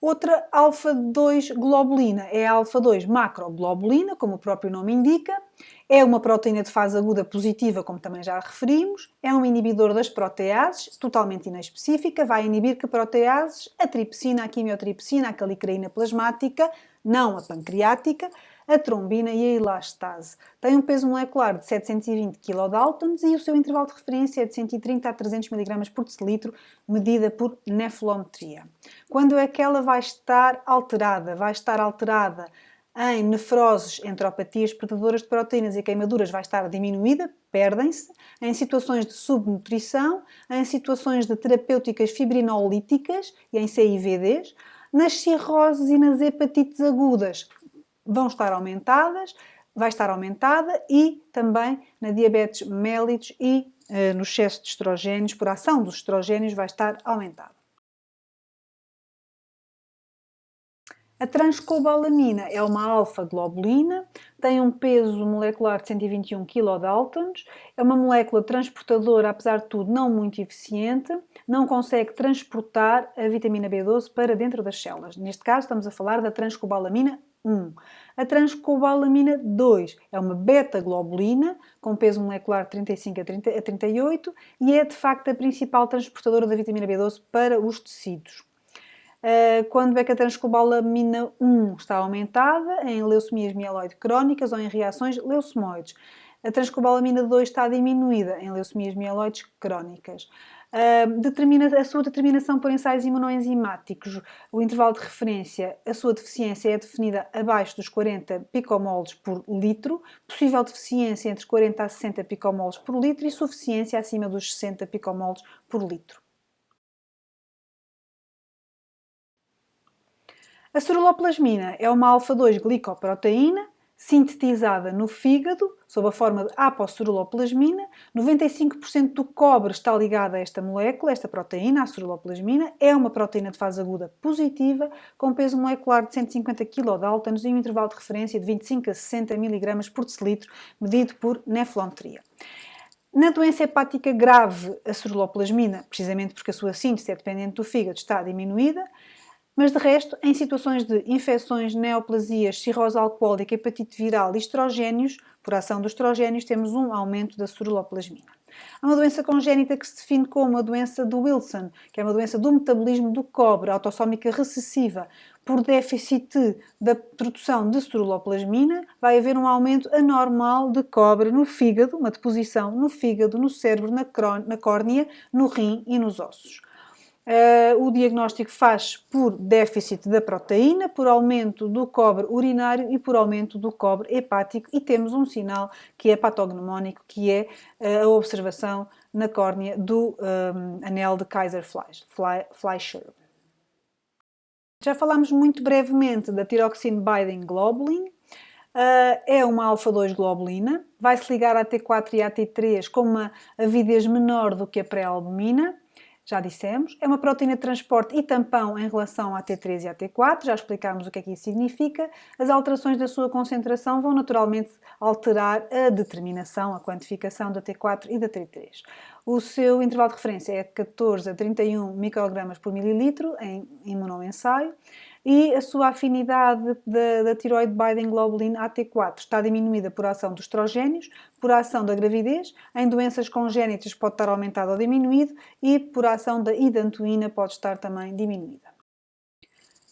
Outra alfa-2 globulina é a alfa-2 macroglobulina, como o próprio nome indica. É uma proteína de fase aguda positiva, como também já referimos. É um inibidor das proteases, totalmente inespecífica. Vai inibir que proteases? A tripsina, a quimiotripsina, a calicreína plasmática, não a pancreática, a trombina e a elastase. Tem um peso molecular de 720 kDa e o seu intervalo de referência é de 130 a 300 mg por decilitro, medida por nefrometria. Quando é que ela vai estar alterada? Vai estar alterada em nefroses, entropatias predadoras de proteínas e queimaduras, vai estar diminuída, perdem-se, em situações de subnutrição, em situações de terapêuticas fibrinolíticas e em CIVDs, nas cirroses e nas hepatites agudas vão estar aumentadas, vai estar aumentada e também na diabetes mellitus e no excesso de estrogénios, por ação dos estrogénios, vai estar aumentada. A transcobalamina é uma alfa-globulina, tem um peso molecular de 121 kDa, é uma molécula transportadora, apesar de tudo, não muito eficiente, não consegue transportar a vitamina B12 para dentro das células. Neste caso, estamos a falar da transcobalamina 1. A transcobalamina 2 é uma beta-globulina com peso molecular de 35 a 38 e é, de facto, a principal transportadora da vitamina B12 para os tecidos. Quando é que a transcobalamina 1 está aumentada? Em leucemias mieloide crónicas ou em reações leucemoides. A transcobalamina 2 está diminuída em leucemias mieloides crónicas. A sua determinação por ensaios imunoenzimáticos, o intervalo de referência, a sua deficiência é definida abaixo dos 40 picomoles por litro, possível deficiência entre 40 a 60 picomoles por litro e suficiência acima dos 60 picomoles por litro. A ceruloplasmina é uma alfa-2 glicoproteína sintetizada no fígado, sob a forma de apoceruloplasmina. 95% do cobre está ligado a esta molécula, esta proteína, a ceruloplasmina. É uma proteína de fase aguda positiva, com peso molecular de 150 kDa e um intervalo de referência de 25 a 60 mg por decilitro, medido por nefrometria. Na doença hepática grave, a ceruloplasmina, precisamente porque a sua síntese é dependente do fígado, está diminuída. Mas, de resto, em situações de infecções, neoplasias, cirrose alcoólica, hepatite viral e estrogénios, por ação dos estrogénios, temos um aumento da ceruloplasmina. Há uma doença congénita que se define como a doença de Wilson, que é uma doença do metabolismo do cobre, autossómica recessiva. Por déficit da produção de ceruloplasmina, vai haver um aumento anormal de cobre no fígado, uma deposição no fígado, no cérebro, na córnea, no rim e nos ossos. O diagnóstico faz por déficit da proteína, por aumento do cobre urinário e por aumento do cobre hepático, e temos um sinal que é patognomónico, que é a observação na córnea do anel de Kaiser-Fleischer. Já falámos muito brevemente da Thyroxine Binding Globulin. É uma alfa-2 globulina, vai-se ligar à T4 e à T3 com uma avidez menor do que a pré-albumina. Já dissemos, é uma proteína de transporte e tampão em relação à T3 e à T4, já explicámos o que é que isso significa. As alterações da sua concentração vão naturalmente alterar a determinação, a quantificação da T4 e da T3. O seu intervalo de referência é 14 a 31 microgramas por mililitro em imunoensaio. E a sua afinidade da Thyroid Binding Globulin AT4 está diminuída por ação dos estrogénios, por ação da gravidez, em doenças congénitas pode estar aumentado ou diminuído e por ação da idantoína pode estar também diminuída.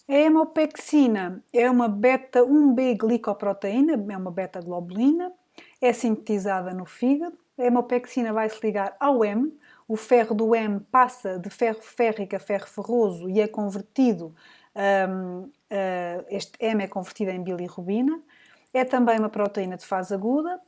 A hemopexina é uma beta-1b glicoproteína, é uma beta-globulina, é sintetizada no fígado. A hemopexina vai se ligar ao heme, o ferro do heme passa de ferro férrico a ferro ferroso e é convertido este heme é convertido em bilirrubina. É também uma proteína de fase aguda,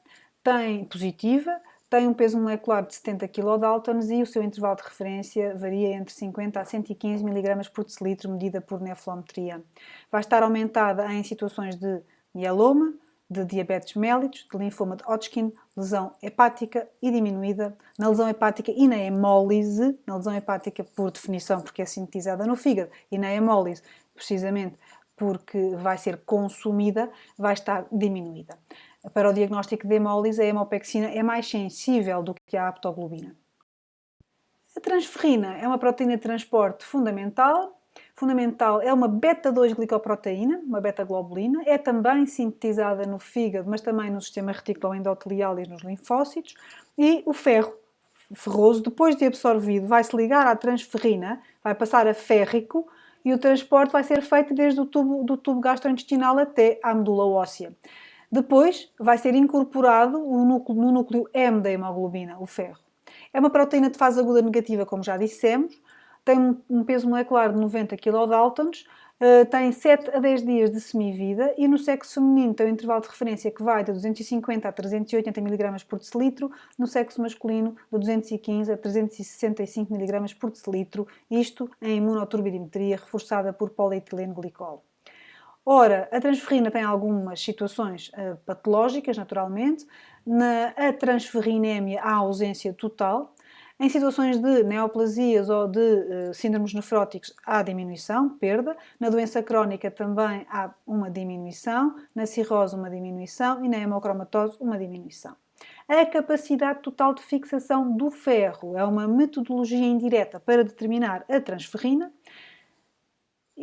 positiva, tem um peso molecular de 70 kDa e o seu intervalo de referência varia entre 50 a 115 mg por decilitro, medida por nefrometria. Vai estar aumentada em situações de mieloma, de diabetes mellitus, de linfoma de Hodgkin, lesão hepática e diminuída na lesão hepática e na hemólise, na lesão hepática por definição porque é sintetizada no fígado e na hemólise precisamente porque vai ser consumida, vai estar diminuída. Para o diagnóstico de hemólise, a hemopexina é mais sensível do que a aptoglobina. A transferrina é uma proteína de transporte fundamental é uma beta-2 glicoproteína, uma beta-globulina, é também sintetizada no fígado, mas também no sistema reticuloendotelial e nos linfócitos, e o ferro ferroso, depois de absorvido, vai se ligar à transferrina, vai passar a férrico, e o transporte vai ser feito desde o tubo gastrointestinal até à medula óssea. Depois vai ser incorporado no núcleo M da hemoglobina, o ferro. É uma proteína de fase aguda negativa, como já dissemos, tem um peso molecular de 90 kDa, tem 7 a 10 dias de semivida e no sexo feminino tem um intervalo de referência que vai de 250 a 380 mg por decilitro, no sexo masculino de 215 a 365 mg por decilitro, isto em imunoturbidimetria reforçada por polietileno glicol. Ora, a transferrina tem algumas situações patológicas, naturalmente. Na transferrinémia há ausência total. Em situações de neoplasias ou de síndromes nefróticos há diminuição, perda. Na doença crónica também há uma diminuição. Na cirrose uma diminuição e na hemocromatose uma diminuição. A capacidade total de fixação do ferro é uma metodologia indireta para determinar a transferrina,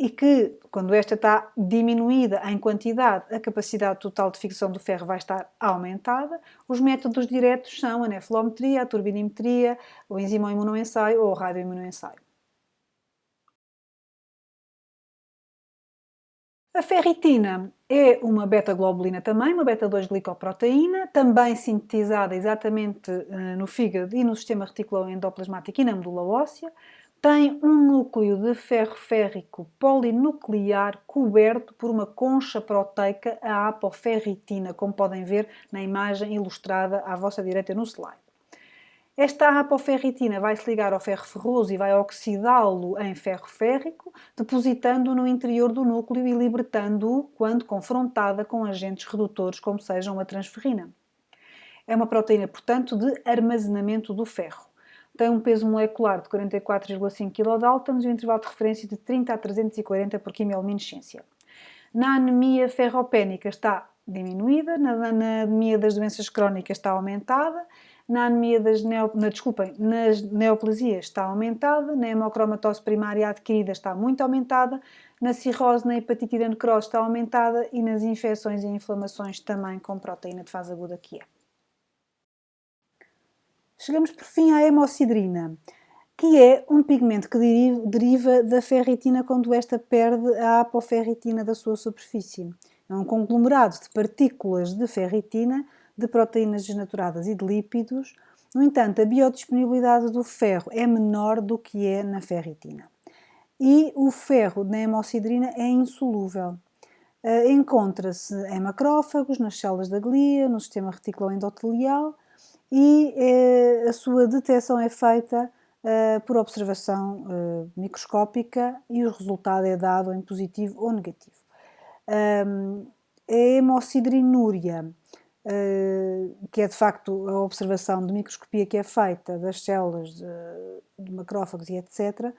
e que, quando esta está diminuída em quantidade, a capacidade total de fixação do ferro vai estar aumentada. Os métodos diretos são a nefrometria, a turbidimetria, o enzimoimunoensaio ou o radioimunoensaio. A ferritina é uma beta-globulina também, uma beta-2 glicoproteína, também sintetizada exatamente no fígado e no sistema reticuloendoplasmático e na medula óssea. Tem um núcleo de ferro férrico polinuclear coberto por uma concha proteica, a apoferritina, como podem ver na imagem ilustrada à vossa direita no slide. Esta apoferritina vai se ligar ao ferro ferroso e vai oxidá-lo em ferro férrico, depositando-o no interior do núcleo e libertando-o quando confrontada com agentes redutores, como sejam a transferrina. É uma proteína, portanto, de armazenamento do ferro. Tem um peso molecular de 44,5 kDa e um intervalo de referência de 30 a 340 por quimiluminescência. Na anemia ferropénica está diminuída, na anemia das doenças crónicas está aumentada, na anemia nas neoplasias está aumentada, na hemocromatose primária adquirida está muito aumentada, na cirrose, na hepatite e na necrose está aumentada e nas infecções e inflamações também com proteína de fase aguda que é. Chegamos por fim à hemossidrina, que é um pigmento que deriva da ferritina quando esta perde a apoferritina da sua superfície. É um conglomerado de partículas de ferritina, de proteínas desnaturadas e de lípidos. No entanto, a biodisponibilidade do ferro é menor do que é na ferritina. E o ferro na hemossidrina é insolúvel. Encontra-se em macrófagos, nas células da glia, no sistema reticuloendotelial e a sua detecção é feita por observação microscópica e o resultado é dado em positivo ou negativo. A hemossidrinúria, que é de facto a observação de microscopia que é feita das células de macrófagos e etc.,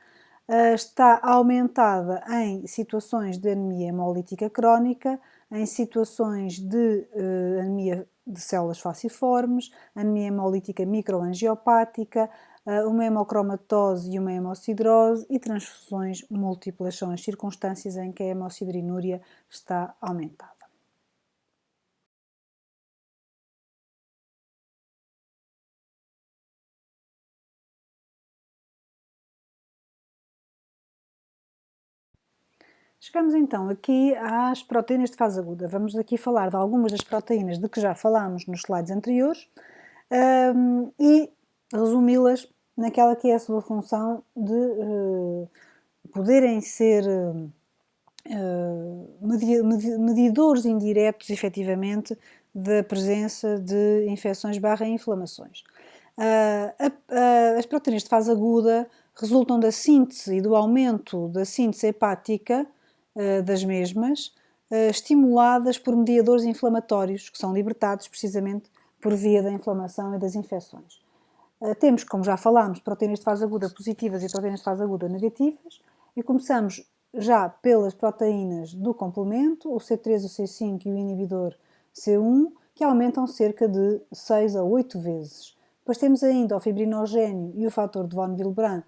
está aumentada em situações de anemia hemolítica crónica, em situações de anemia de células falciformes, anemia hemolítica microangiopática, uma hemocromatose e uma hemossidrose e transfusões múltiplas são as circunstâncias em que a hemossidrinúria está aumentada. Chegamos então aqui às proteínas de fase aguda. Vamos aqui falar de algumas das proteínas de que já falámos nos slides anteriores e resumi-las naquela que é a sua função de poderem ser medidores indiretos, efetivamente, da presença de infecções / inflamações. As proteínas de fase aguda resultam da síntese e do aumento da síntese hepática das mesmas, estimuladas por mediadores inflamatórios, que são libertados precisamente por via da inflamação e das infecções. Temos, como já falámos, proteínas de fase aguda positivas e proteínas de fase aguda negativas, e começamos já pelas proteínas do complemento, o C3, o C5 e o inibidor C1, que aumentam cerca de 6 a 8 vezes. Depois temos ainda o fibrinogénio e o fator de von Willebrand,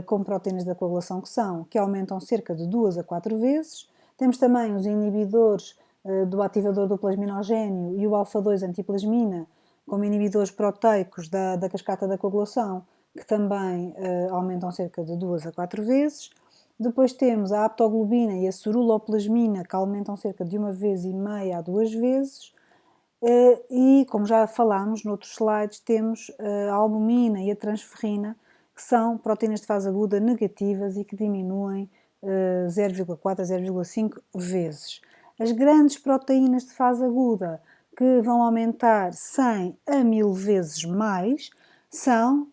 como proteínas da coagulação que aumentam cerca de 2 a 4 vezes. Temos também os inibidores do ativador do plasminogénio e o alfa-2 antiplasmina, como inibidores proteicos da cascata da coagulação, que também aumentam cerca de 2 a 4 vezes. Depois temos a aptoglobina e a ceruloplasmina, que aumentam cerca de 1,5 a 2 vezes. E, como já falámos noutros slides, temos a albumina e a transferrina, que são proteínas de fase aguda negativas e que diminuem 0,4 a 0,5 vezes. As grandes proteínas de fase aguda, que vão aumentar 100 a 1000 vezes mais, são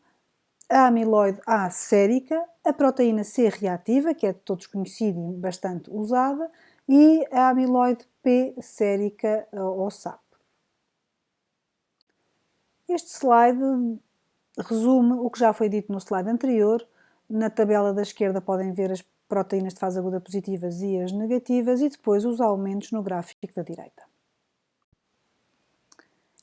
a amiloide A sérica, a proteína C reativa, que é de todos conhecida e bastante usada, e a amiloide P sérica ou SAP. Este slide resume o que já foi dito no slide anterior. Na tabela da esquerda podem ver as proteínas de fase aguda positivas e as negativas e depois os aumentos no gráfico da direita.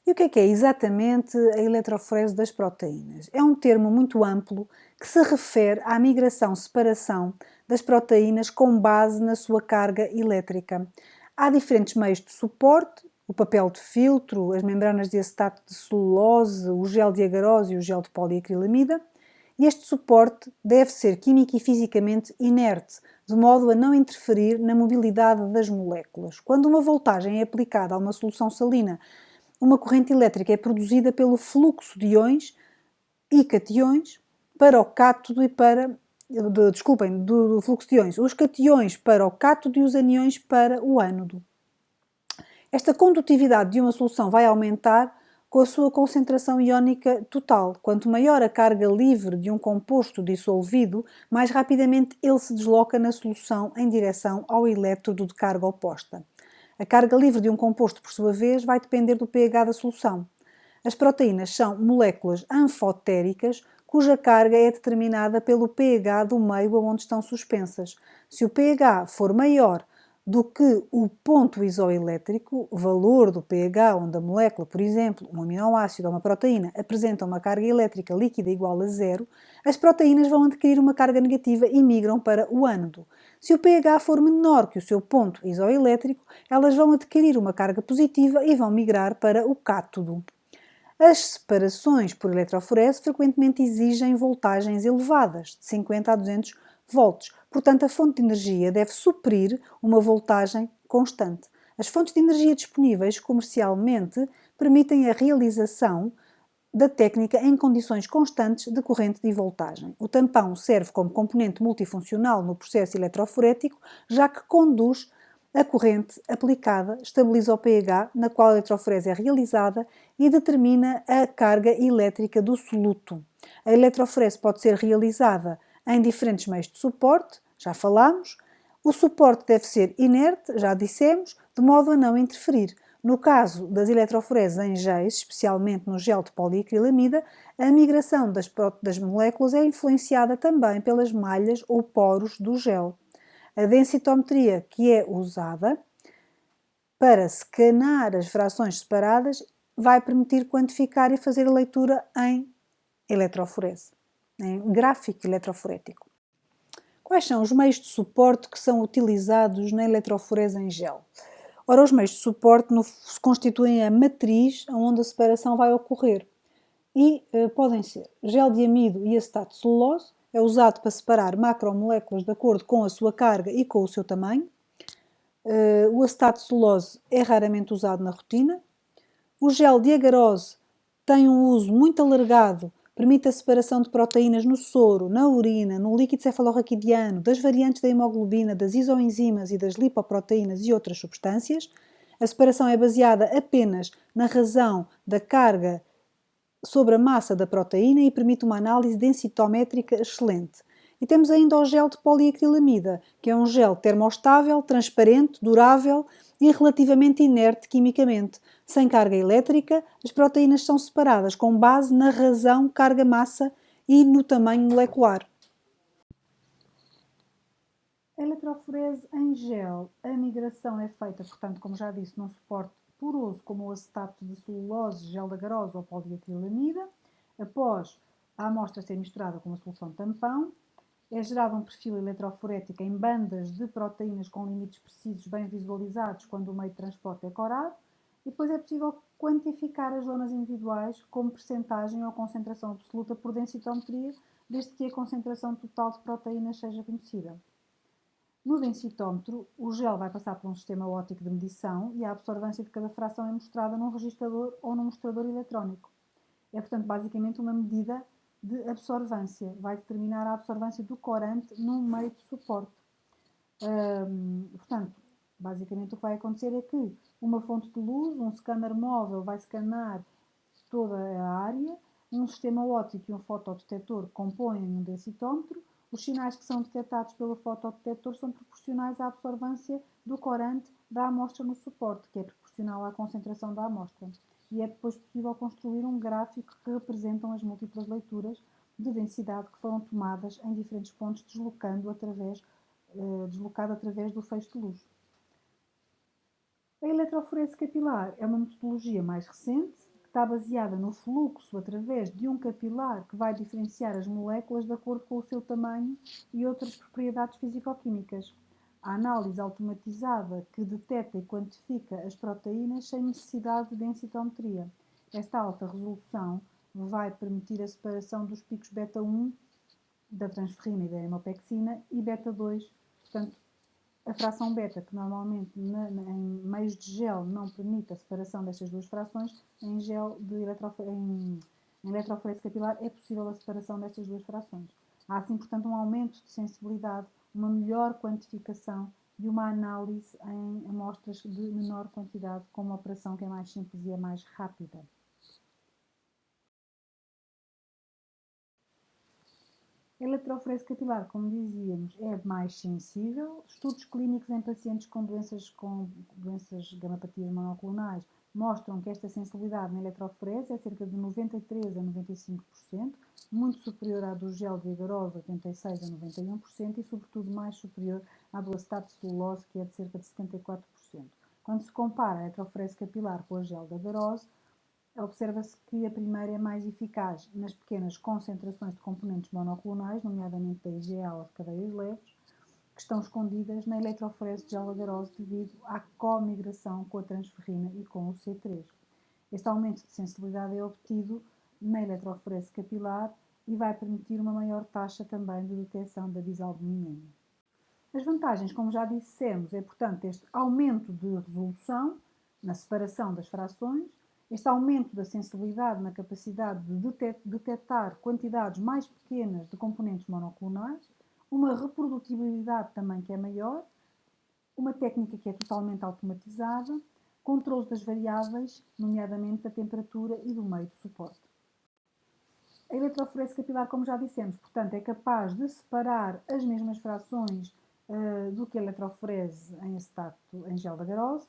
E o que é exatamente a eletroforese das proteínas? É um termo muito amplo que se refere à migração-separação das proteínas com base na sua carga elétrica. Há diferentes meios de suporte: o papel de filtro, as membranas de acetato de celulose, o gel de agarose e o gel de poliacrilamida. E este suporte deve ser química e fisicamente inerte, de modo a não interferir na mobilidade das moléculas. Quando uma voltagem é aplicada a uma solução salina, uma corrente elétrica é produzida pelo fluxo de íons e cationes para o cátodo e para... do fluxo de íons. Os cationes para o cátodo e os aniões para o ânodo. Esta condutividade de uma solução vai aumentar com a sua concentração iónica total. Quanto maior a carga livre de um composto dissolvido, mais rapidamente ele se desloca na solução em direção ao elétrodo de carga oposta. A carga livre de um composto, por sua vez, vai depender do pH da solução. As proteínas são moléculas anfotéricas, cuja carga é determinada pelo pH do meio onde estão suspensas. Se o pH for maior do que o ponto isoelétrico, o valor do pH onde a molécula, por exemplo, um aminoácido ou uma proteína, apresenta uma carga elétrica líquida igual a zero, as proteínas vão adquirir uma carga negativa e migram para o ânodo. Se o pH for menor que o seu ponto isoelétrico, elas vão adquirir uma carga positiva e vão migrar para o cátodo. As separações por eletroforese frequentemente exigem voltagens elevadas, de 50 a 200 volts. Portanto, a fonte de energia deve suprir uma voltagem constante. As fontes de energia disponíveis comercialmente permitem a realização da técnica em condições constantes de corrente e voltagem. O tampão serve como componente multifuncional no processo eletroforético, já que conduz a corrente aplicada, estabiliza o pH na qual a eletroforese é realizada e determina a carga elétrica do soluto. A eletroforese pode ser realizada em diferentes meios de suporte, já falámos. O suporte deve ser inerte, já dissemos, de modo a não interferir. No caso das eletroforeses em géis, especialmente no gel de poliacrilamida, a migração das moléculas é influenciada também pelas malhas ou poros do gel. A densitometria que é usada para scanar as frações separadas vai permitir quantificar e fazer a leitura em eletroforese, em gráfico eletroforético. Quais são os meios de suporte que são utilizados na eletroforese em gel? Ora, os meios de suporte constituem a matriz onde a separação vai ocorrer e podem ser gel de amido e acetato de celulose, é usado para separar macromoléculas de acordo com a sua carga e com o seu tamanho. O acetato de celulose é raramente usado na rotina. O gel de agarose tem um uso muito alargado, permite a separação de proteínas no soro, na urina, no líquido cefalorraquidiano, das variantes da hemoglobina, das isoenzimas e das lipoproteínas e outras substâncias. A separação é baseada apenas na razão da carga sobre a massa da proteína e permite uma análise densitométrica excelente. E temos ainda o gel de poliacrilamida, que é um gel termostável, transparente, durável e relativamente inerte quimicamente. Sem carga elétrica, as proteínas são separadas com base na razão carga-massa e no tamanho molecular. A eletroforese em gel, a migração é feita, portanto, como já disse, num suporte poroso como o acetato de celulose, gel de agarose ou poliacrilamida. Após a amostra ser misturada com uma solução tampão, é gerado um perfil eletroforético em bandas de proteínas com limites precisos bem visualizados quando o meio de transporte é corado, e depois é possível quantificar as zonas individuais como percentagem ou concentração absoluta por densitometria, desde que a concentração total de proteínas seja conhecida. No densitómetro, o gel vai passar por um sistema óptico de medição e a absorvância de cada fração é mostrada num registrador ou num mostrador eletrónico. É, portanto, basicamente uma medida de absorvância. Vai determinar a absorvância do corante num meio de suporte. Portanto, basicamente o que vai acontecer é que uma fonte de luz, um scanner móvel vai scanar toda a área, um sistema óptico e um fotodetector compõem um densitómetro. Os sinais que são detectados pelo fotodetector são proporcionais à absorvância do corante da amostra no suporte, que é proporcional à concentração da amostra. E é depois possível construir um gráfico que representam as múltiplas leituras de densidade que foram tomadas em diferentes pontos, deslocado através do feixe de luz. A eletroforese capilar é uma metodologia mais recente, que está baseada no fluxo através de um capilar que vai diferenciar as moléculas de acordo com o seu tamanho e outras propriedades fisicoquímicas. A análise automatizada que detecta e quantifica as proteínas sem necessidade de densitometria. Esta alta resolução vai permitir a separação dos picos beta 1 da transferrina e da hemopexina e beta 2, portanto, a fração beta, que normalmente em meios de gel não permite a separação destas duas frações, em eletroforese capilar é possível a separação destas duas frações. Há assim, portanto, um aumento de sensibilidade, uma melhor quantificação e uma análise em amostras de menor quantidade, com uma operação que é mais simples e é mais rápida. A eletroforese capilar, como dizíamos, é mais sensível. Estudos clínicos em pacientes com doenças gamapatias monoclonais mostram que esta sensibilidade na eletroforese é cerca de 93 a 95%, muito superior à do gel de agarose, 86 a 91%, e sobretudo mais superior à do acetato de celulose, que é de cerca de 74%. Quando se compara a eletroforese capilar com a gel de agarose, observa-se que a primeira é mais eficaz nas pequenas concentrações de componentes monoclonais, nomeadamente da IgA ou de cadeias leves, que estão escondidas na eletroforese de gel agarose devido à comigração com a transferrina e com o C3. Este aumento de sensibilidade é obtido na eletroforese capilar e vai permitir uma maior taxa também de detecção da bisalbuminemia. As vantagens, como já dissemos, é, portanto, este aumento de resolução na separação das frações, este aumento da sensibilidade na capacidade de detectar quantidades mais pequenas de componentes monoclonais, uma reprodutibilidade também que é maior, uma técnica que é totalmente automatizada, controle das variáveis, nomeadamente da temperatura e do meio de suporte. A eletroforese capilar, como já dissemos, portanto, é capaz de separar as mesmas frações do que a eletroforese em acetato em gel de agarose.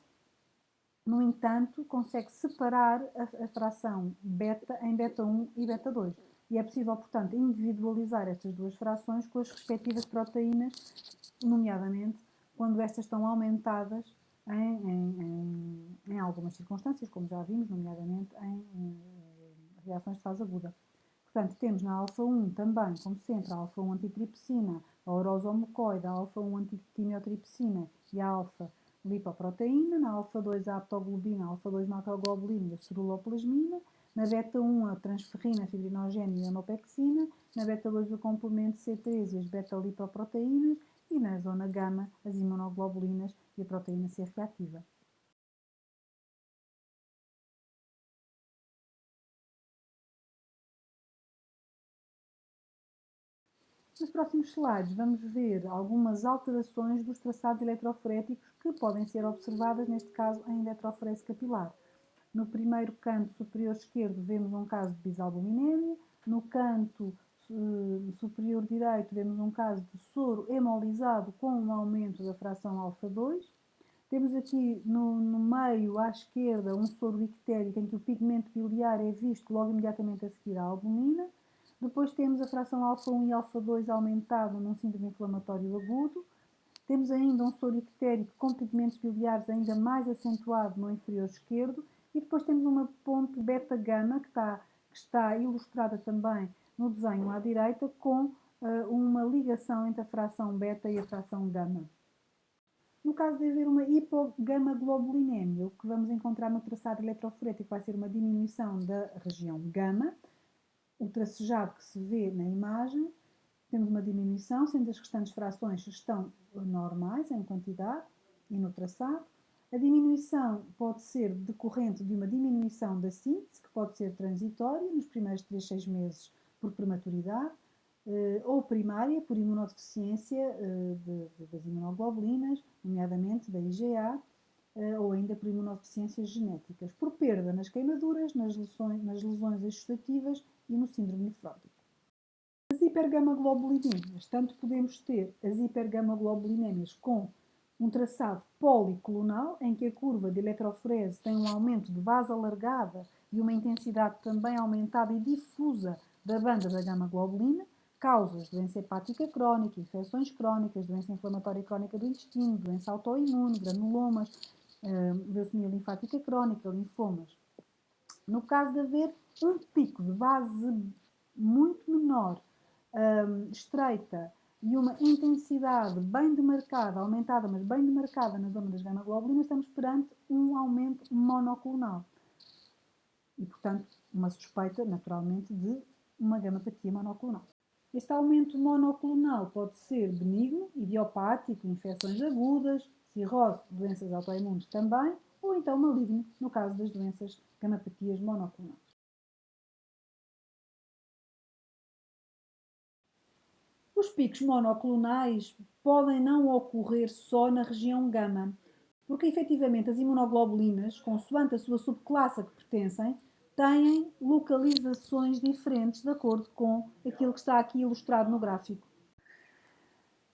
No entanto, consegue separar a fração beta em beta 1 e beta 2. E é possível, portanto, individualizar estas duas frações com as respectivas proteínas, nomeadamente quando estas estão aumentadas em algumas circunstâncias, como já vimos, nomeadamente em reações de fase aguda. Portanto, temos na alfa-1 também, como sempre, a alfa-1 antitripsina, a orosomucoide, a alfa-1 antitimiotripsina e a alfa-lipoproteína, na alfa-2 a aptoglobina, a alfa-2 macroglobulina e a ceruloplasmina, na beta-1 a transferrina, a fibrinogénio e a amopexina, na beta-2 o complemento C3 e as beta-lipoproteínas e na zona gama as imunoglobulinas e a proteína C reativa. Nos próximos slides vamos ver algumas alterações dos traçados eletroforéticos que podem ser observadas, neste caso, em eletroforese capilar. No primeiro canto superior esquerdo vemos um caso de bisalbuminémia, no canto superior direito vemos um caso de soro hemolizado com um aumento da fração alfa-2. Temos aqui no meio, à esquerda, um soro ictérico em que o pigmento biliar é visto logo imediatamente a seguir à albumina. Depois temos a fração alfa-1 e alfa-2 aumentado num síndrome inflamatório agudo. Temos ainda um soro ictérico com pigmentos biliares ainda mais acentuado no inferior esquerdo. E depois temos uma ponte beta-gama que está ilustrada também no desenho à direita com uma ligação entre a fração beta e a fração gama. No caso de haver uma hipogamaglobulinemia, o que vamos encontrar no traçado eletroforético vai ser uma diminuição da região gama. O tracejado que se vê na imagem, temos uma diminuição, sendo as restantes frações estão normais em quantidade e no traçado. A diminuição pode ser decorrente de uma diminuição da síntese, que pode ser transitória nos primeiros 3-6 meses por prematuridade, ou primária por imunodeficiência das imunoglobulinas, nomeadamente da IgA, ou ainda por imunodeficiências genéticas, por perda nas queimaduras, nas lesões exudativas e no síndrome nefrótico. As hipergamaglobulinémias, tanto podemos ter as hipergamaglobulinémias com um traçado policlonal, em que a curva de eletroforese tem um aumento de base alargada e uma intensidade também aumentada e difusa da banda da gama-globulina, causas doença hepática crónica, infecções crónicas, doença inflamatória crónica do intestino, doença autoimune, granulomas, leucemia linfática crónica, linfomas. No caso de haver um pico de base muito menor, estreita, e uma intensidade bem demarcada, aumentada, mas bem demarcada na zona das gama-globulinas, estamos perante um aumento monoclonal. E, portanto, uma suspeita, naturalmente, de uma gamopatia monoclonal. Este aumento monoclonal pode ser benigno, idiopático, infecções agudas, cirrose, doenças autoimunes também, ou então maligno, no caso das doenças gamopatias monoclonais. Os picos monoclonais podem não ocorrer só na região gama, porque efetivamente as imunoglobulinas, consoante a sua subclasse a que pertencem, têm localizações diferentes de acordo com aquilo que está aqui ilustrado no gráfico.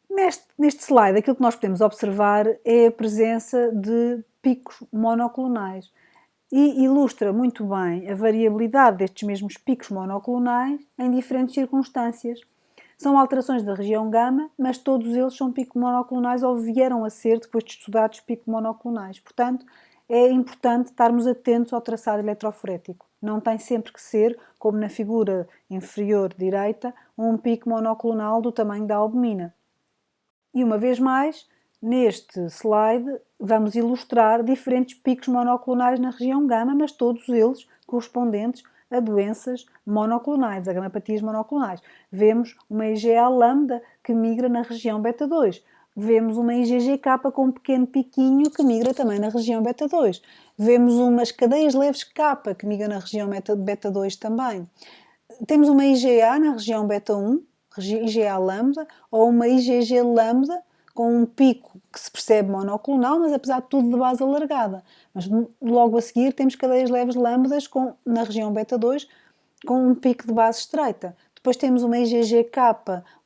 Neste slide, aquilo que nós podemos observar é a presença de picos monoclonais e ilustra muito bem a variabilidade destes mesmos picos monoclonais em diferentes circunstâncias. São alterações da região gama, mas todos eles são picos monoclonais ou vieram a ser, depois de estudados, picos monoclonais. Portanto, é importante estarmos atentos ao traçado eletroforético. Não tem sempre que ser, como na figura inferior direita, um pico monoclonal do tamanho da albumina. E uma vez mais, Neste slide vamos ilustrar diferentes picos monoclonais na região gama, mas todos eles correspondentes a doenças monoclonais, a gamapatias monoclonais. Vemos uma IgA lambda que migra na região beta 2. Vemos uma IgGK com um pequeno piquinho que migra também na região beta 2. Vemos umas cadeias leves K que migram na região beta 2 também. Temos uma IgA na região beta 1, IgA lambda, ou uma IgG lambda com um pico que se percebe monoclonal, mas apesar de tudo de base alargada. Mas logo a seguir temos cadeias leves lambdas na região beta 2 com um pico de base estreita. Depois temos uma IgGK,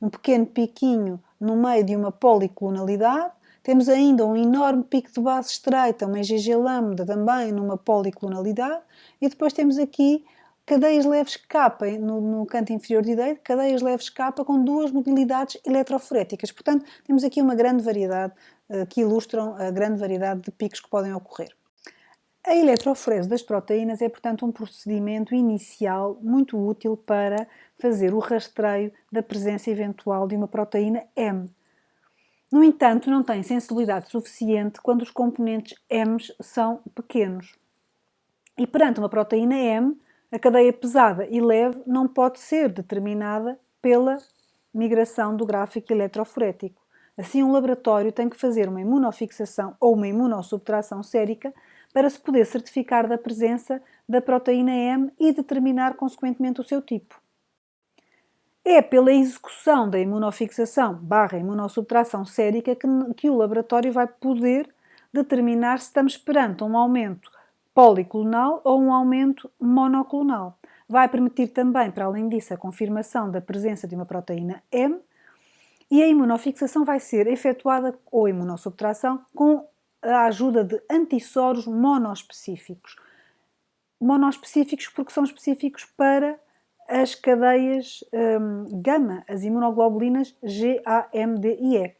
um pequeno piquinho no meio de uma policlonalidade. Temos ainda um enorme pico de base estreita, uma IgG lambda também numa policlonalidade. E depois temos aqui cadeias leves K no canto inferior direito, cadeias leves K com duas mobilidades eletroforéticas. Portanto, temos aqui uma grande variedade que ilustram a grande variedade de picos que podem ocorrer. A eletroforese das proteínas é, portanto, um procedimento inicial muito útil para fazer o rastreio da presença eventual de uma proteína M. No entanto, não tem sensibilidade suficiente quando os componentes M são pequenos. E perante uma proteína M, a cadeia pesada e leve não pode ser determinada pela migração do gráfico eletroforético. Assim, um laboratório tem que fazer uma imunofixação ou uma imunossubtração sérica para se poder certificar da presença da proteína M e determinar, consequentemente, o seu tipo. É pela execução da imunofixação / imunossubtração sérica que o laboratório vai poder determinar se estamos perante um aumento policlonal ou um aumento monoclonal. Vai permitir também, para além disso, a confirmação da presença de uma proteína M e a imunofixação vai ser efetuada, ou imunossubtração, com a ajuda de antissoros monoespecíficos. Monoespecíficos porque são específicos para as cadeias gama, as imunoglobulinas G, A, M, D e E.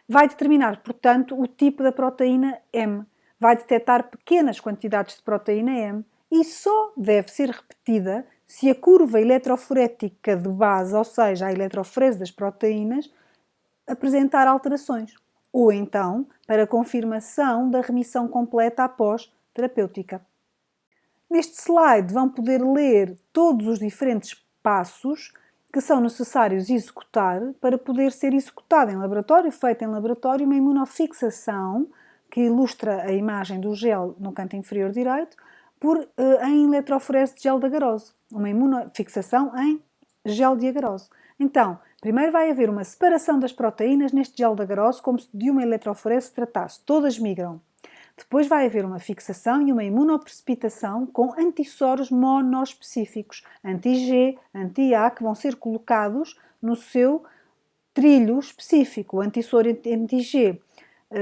Vai determinar, portanto, o tipo da proteína M. Vai detectar pequenas quantidades de proteína M e só deve ser repetida se a curva eletroforética de base, ou seja, a eletroforese das proteínas, apresentar alterações. Ou então, para confirmação da remissão completa após terapêutica. Neste slide vão poder ler todos os diferentes passos que são necessários executar para poder ser executada em laboratório, feita em laboratório, uma imunofixação que ilustra a imagem do gel no canto inferior direito em eletroforese de gel de agarose. Uma imunofixação em gel de agarose. Então, primeiro vai haver uma separação das proteínas neste gel de agarose como se de uma eletroforese se tratasse. Todas migram. Depois vai haver uma fixação e uma imunoprecipitação com antissoros monoespecíficos, anti-G, anti-A, que vão ser colocados no seu trilho específico. O antissoro anti-G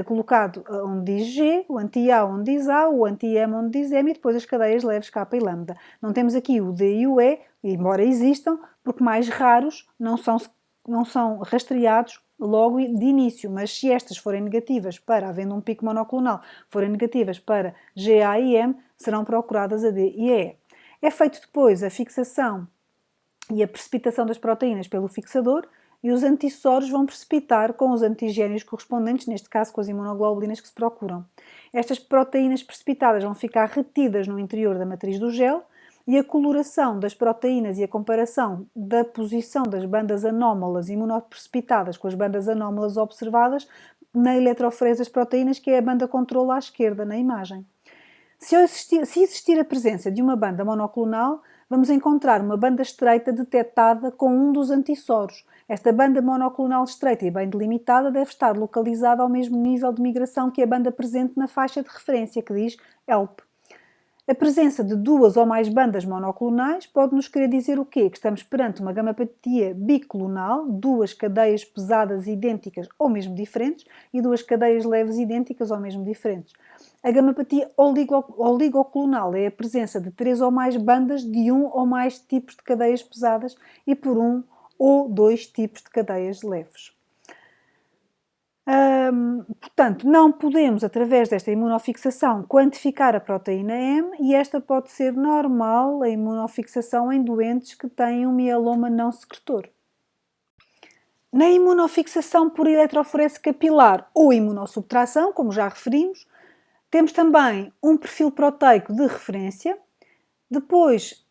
colocado onde diz G, o anti-A onde diz A, o anti-M onde diz M e depois as cadeias leves K e lambda. Não temos aqui o D e o E, embora existam, porque mais raros não são rastreados logo de início, mas se estas forem negativas para, havendo um pico monoclonal, forem negativas para G, A e M, serão procuradas a D e a E. É feito depois a fixação e a precipitação das proteínas pelo fixador e os antissoros vão precipitar com os antigénios correspondentes, neste caso com as imunoglobulinas que se procuram. Estas proteínas precipitadas vão ficar retidas no interior da matriz do gel e a coloração das proteínas e a comparação da posição das bandas anómalas imunoprecipitadas com as bandas anómalas observadas na eletroforese das proteínas, que é a banda controle à esquerda na imagem. Se existir a presença de uma banda monoclonal, vamos encontrar uma banda estreita detectada com um dos antissoros. Esta banda monoclonal estreita e bem delimitada deve estar localizada ao mesmo nível de migração que a banda presente na faixa de referência, que diz ELP. A presença de duas ou mais bandas monoclonais pode nos querer dizer o quê? Que estamos perante uma gamapatia biclonal, duas cadeias pesadas idênticas ou mesmo diferentes e duas cadeias leves idênticas ou mesmo diferentes. A gamapatia oligoclonal é a presença de três ou mais bandas de um ou mais tipos de cadeias pesadas e por um ou dois tipos de cadeias leves. Portanto, não podemos, através desta imunofixação, quantificar a proteína M e esta pode ser normal, a imunofixação em doentes que têm um mieloma não secretor. Na imunofixação por eletroforese capilar ou imunossubtração, como já referimos, temos também um perfil proteico de referência. Depois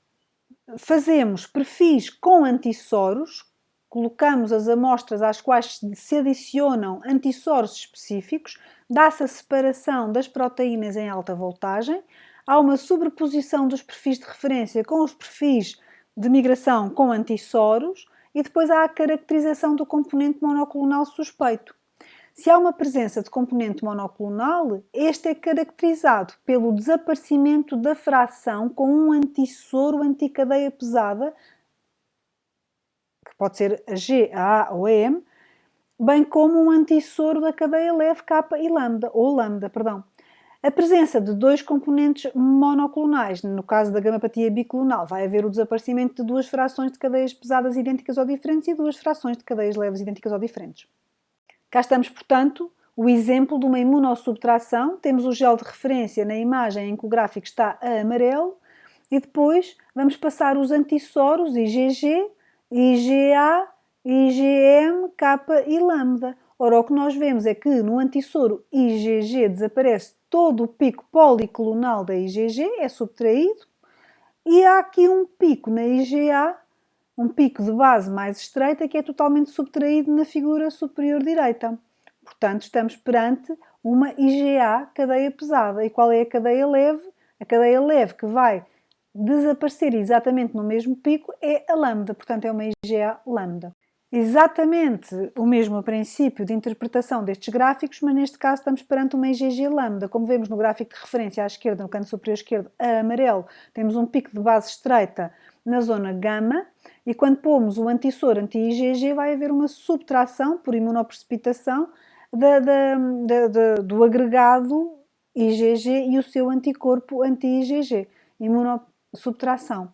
fazemos perfis com antissoros, colocamos as amostras às quais se adicionam antissoros específicos, dá-se a separação das proteínas em alta voltagem, há uma sobreposição dos perfis de referência com os perfis de migração com antissoros e depois há a caracterização do componente monoclonal suspeito. Se há uma presença de componente monoclonal, este é caracterizado pelo desaparecimento da fração com um antissoro anticadeia pesada, que pode ser a G, a A ou a M, bem como um antissoro da cadeia leve K e lambda, ou lambda, perdão. A presença de dois componentes monoclonais, no caso da gamopatia biclonal, vai haver o desaparecimento de duas frações de cadeias pesadas idênticas ou diferentes e duas frações de cadeias leves idênticas ou diferentes. Cá estamos, portanto, o exemplo de uma imunossubtração. Temos o gel de referência na imagem em que o gráfico está a amarelo e depois vamos passar os antissoros IgG, IgA, IgM, K e lambda. Ora, o que nós vemos é que no antissoro IgG desaparece todo o pico policlonal da IgG, é subtraído, e há aqui um pico na IgA, um pico de base mais estreita, que é totalmente subtraído na figura superior direita. Portanto, estamos perante uma IgA cadeia pesada. E qual é a cadeia leve? A cadeia leve que vai desaparecer exatamente no mesmo pico é a lambda. Portanto, é uma IgA lambda. Exatamente o mesmo princípio de interpretação destes gráficos, mas neste caso estamos perante uma IgG lambda. Como vemos no gráfico de referência à esquerda, no canto superior esquerdo, a amarelo, temos um pico de base estreita na zona gama, e quando pomos o antissoro anti-IgG vai haver uma subtração por imunoprecipitação do agregado IgG e o seu anticorpo anti-IgG, imunossubtração.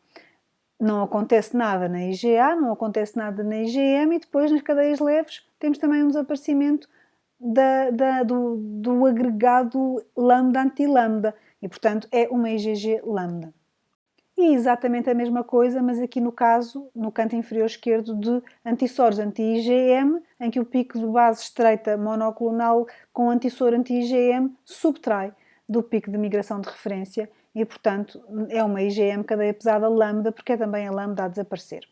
Não acontece nada na IgA, não acontece nada na IgM e depois nas cadeias leves temos também um desaparecimento do agregado lambda-anti-lambda e, portanto, é uma IgG lambda. E exatamente a mesma coisa, mas aqui no caso, no canto inferior esquerdo, de antissoros anti-IgM, em que o pico de base estreita monoclonal com antissoro anti-IgM subtrai do pico de migração de referência e, portanto, é uma IgM cadeia pesada lambda, porque é também a lambda a desaparecer.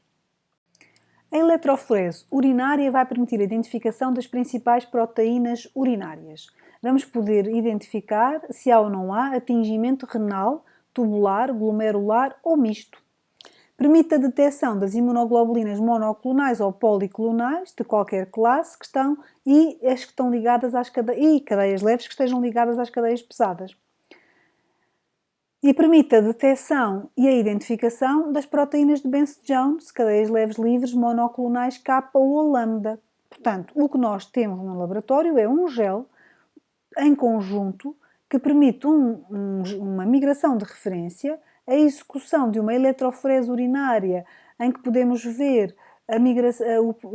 A eletroforese urinária vai permitir a identificação das principais proteínas urinárias. Vamos poder identificar se há ou não há atingimento renal, tubular, glomerular ou misto. Permite a detecção das imunoglobulinas monoclonais ou policlonais de qualquer classe e as que estão ligadas às cadeias leves que estejam ligadas às cadeias pesadas. E permite a detecção e a identificação das proteínas de Benz-Jones, cadeias leves livres monoclonais K ou lambda. Portanto, o que nós temos no laboratório é um gel em conjunto que permite uma migração de referência, a execução de uma eletroforese urinária em que podemos ver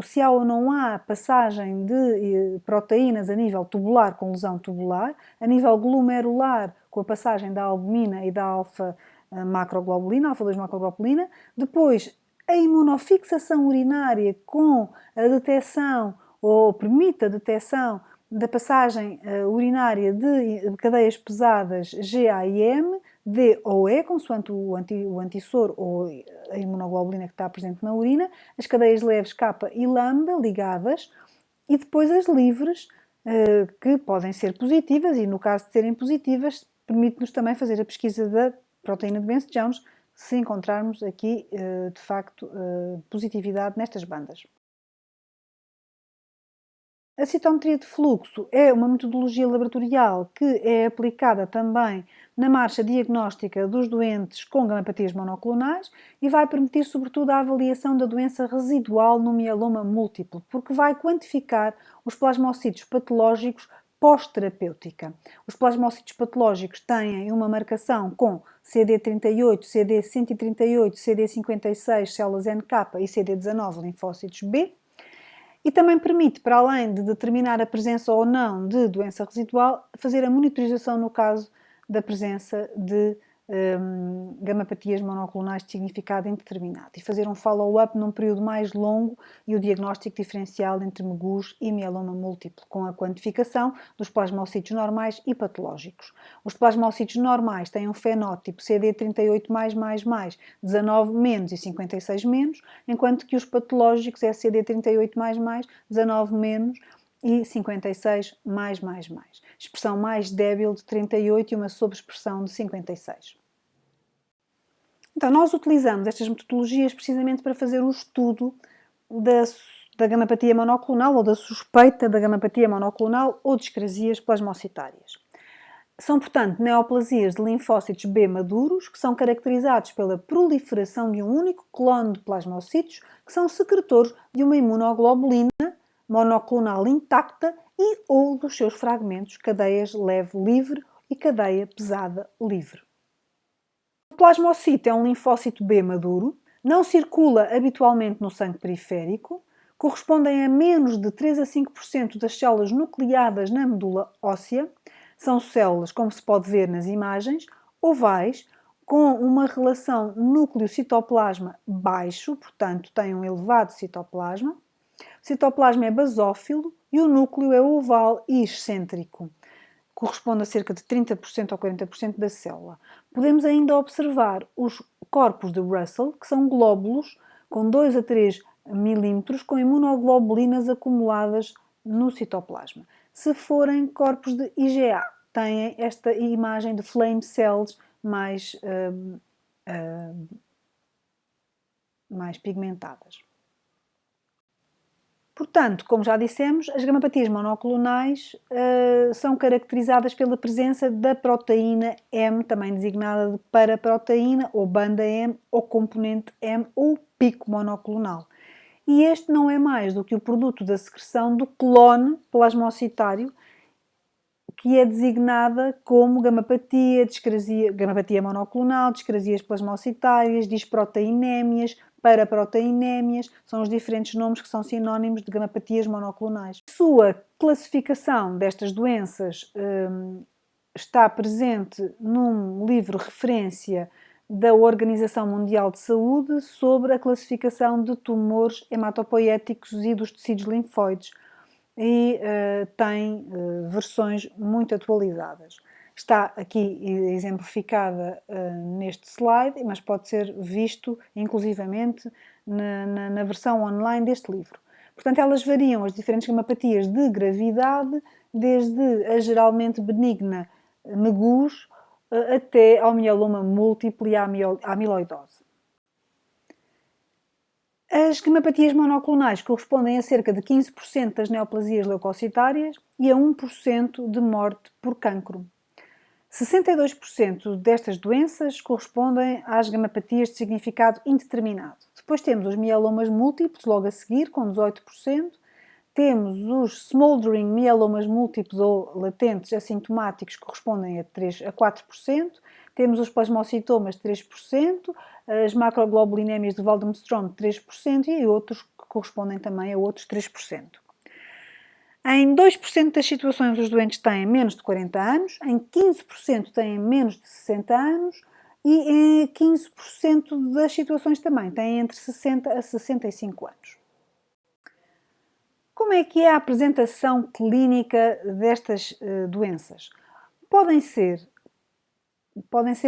se há ou não há passagem de proteínas a nível tubular com lesão tubular, a nível glomerular com a passagem da albumina e da alfa-macroglobulina, alfa-2 macroglobulina, depois a imunofixação urinária com a detecção ou permite a detecção da passagem urinária de cadeias pesadas GA e M, D ou E, consoante o antissoro ou a imunoglobulina que está presente na urina, as cadeias leves K e lambda ligadas e depois as livres, que podem ser positivas e no caso de serem positivas, permite-nos também fazer a pesquisa da proteína de Benz-Jones se encontrarmos aqui, de facto, positividade nestas bandas. A citometria de fluxo é uma metodologia laboratorial que é aplicada também na marcha diagnóstica dos doentes com gamopatias monoclonais e vai permitir, sobretudo, a avaliação da doença residual no mieloma múltiplo, porque vai quantificar os plasmocitos patológicos pós-terapêutica. Os plasmocitos patológicos têm uma marcação com CD38, CD138, CD56, células NK e CD19, linfócitos B, e também permite, para além de determinar a presença ou não de doença residual, fazer a monitorização no caso da presença de gamapatias monoclonais de significado indeterminado e fazer um follow-up num período mais longo e o diagnóstico diferencial entre MEGUS e mieloma múltiplo, com a quantificação dos plasmocítios normais e patológicos. Os plasmocítios normais têm um fenótipo CD38++, 19- e 56-, enquanto que os patológicos é CD38++, 19- e 56 mais. Expressão mais débil de 38 e uma sobreexpressão de 56. Então, nós utilizamos estas metodologias precisamente para fazer o estudo da gamapatia monoclonal ou da suspeita da gamapatia monoclonal ou discrasias plasmocitárias. São, portanto, neoplasias de linfócitos B maduros que são caracterizados pela proliferação de um único clone de plasmocítios que são secretores de uma imunoglobulina monoclonal intacta e ou dos seus fragmentos, cadeias leve-livre e cadeia pesada livre. O plasmocito é um linfócito B maduro, não circula habitualmente no sangue periférico, correspondem a menos de 3 a 5% das células nucleadas na medula óssea, são células, como se pode ver nas imagens, ovais, com uma relação núcleo-citoplasma baixo, portanto têm um elevado citoplasma. O citoplasma é basófilo e o núcleo é oval e excêntrico. Corresponde a cerca de 30% ou 40% da célula. Podemos ainda observar os corpos de Russell, que são glóbulos com 2 a 3 milímetros com imunoglobulinas acumuladas no citoplasma. Se forem corpos de IgA, têm esta imagem de flame cells mais pigmentadas. Portanto, como já dissemos, as gamapatias monoclonais são caracterizadas pela presença da proteína M, também designada de paraproteína, ou banda M, ou componente M, ou pico monoclonal. E este não é mais do que o produto da secreção do clone plasmocitário, que é designada como gamapatia, gamapatia monoclonal, discrasias plasmocitárias, disproteinémias, paraproteinémias, são os diferentes nomes que são sinónimos de gamapatias monoclonais. A sua classificação destas doenças está presente num livro referência da Organização Mundial de Saúde sobre a classificação de tumores hematopoéticos e dos tecidos linfóides e tem versões muito atualizadas. Está aqui exemplificada neste slide, mas pode ser visto inclusivamente na versão online deste livro. Portanto, elas variam as diferentes gamapatias de gravidade, desde a geralmente benigna MEGUS até ao mieloma múltiplo e à amiloidose. As gamapatias monoclonais correspondem a cerca de 15% das neoplasias leucocitárias e a 1% de morte por cancro. 62% destas doenças correspondem às gamapatias de significado indeterminado. Depois temos os mielomas múltiplos, logo a seguir, com 18%. Temos os smoldering mielomas múltiplos ou latentes assintomáticos, que correspondem a 4%. Temos os plasmocitomas, 3%. As macroglobulinémias de Waldenstrom, 3%. E outros que correspondem também a outros 3%. Em 2% das situações, os doentes têm menos de 40 anos, em 15% têm menos de 60 anos e em 15% das situações também têm entre 60 a 65 anos. Como é que é a apresentação clínica destas doenças? Podem ser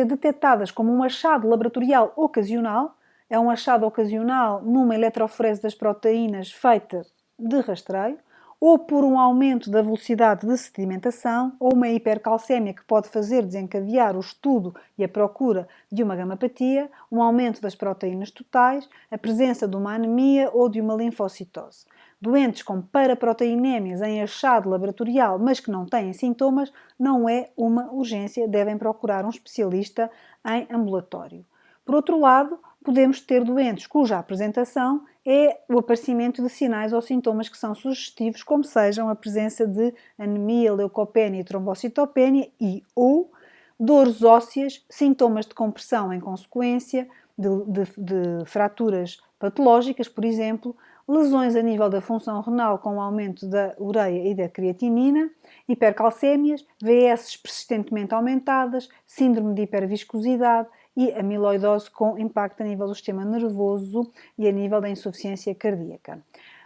detectadas como um achado laboratorial ocasional, é um achado ocasional numa eletroforese das proteínas feita de rastreio, ou por um aumento da velocidade de sedimentação, ou uma hipercalcémia que pode fazer desencadear o estudo e a procura de uma gamapatia, um aumento das proteínas totais, a presença de uma anemia ou de uma linfocitose. Doentes com paraproteinémias em achado laboratorial, mas que não têm sintomas, não é uma urgência, devem procurar um especialista em ambulatório. Por outro lado, podemos ter doentes cuja apresentação é o aparecimento de sinais ou sintomas que são sugestivos, como sejam a presença de anemia, leucopenia e trombocitopenia e ou dores ósseas, sintomas de compressão em consequência de fraturas patológicas, por exemplo, lesões a nível da função renal com o aumento da ureia e da creatinina, hipercalcémias, VS persistentemente aumentadas, síndrome de hiperviscosidade e amiloidose com impacto a nível do sistema nervoso e a nível da insuficiência cardíaca.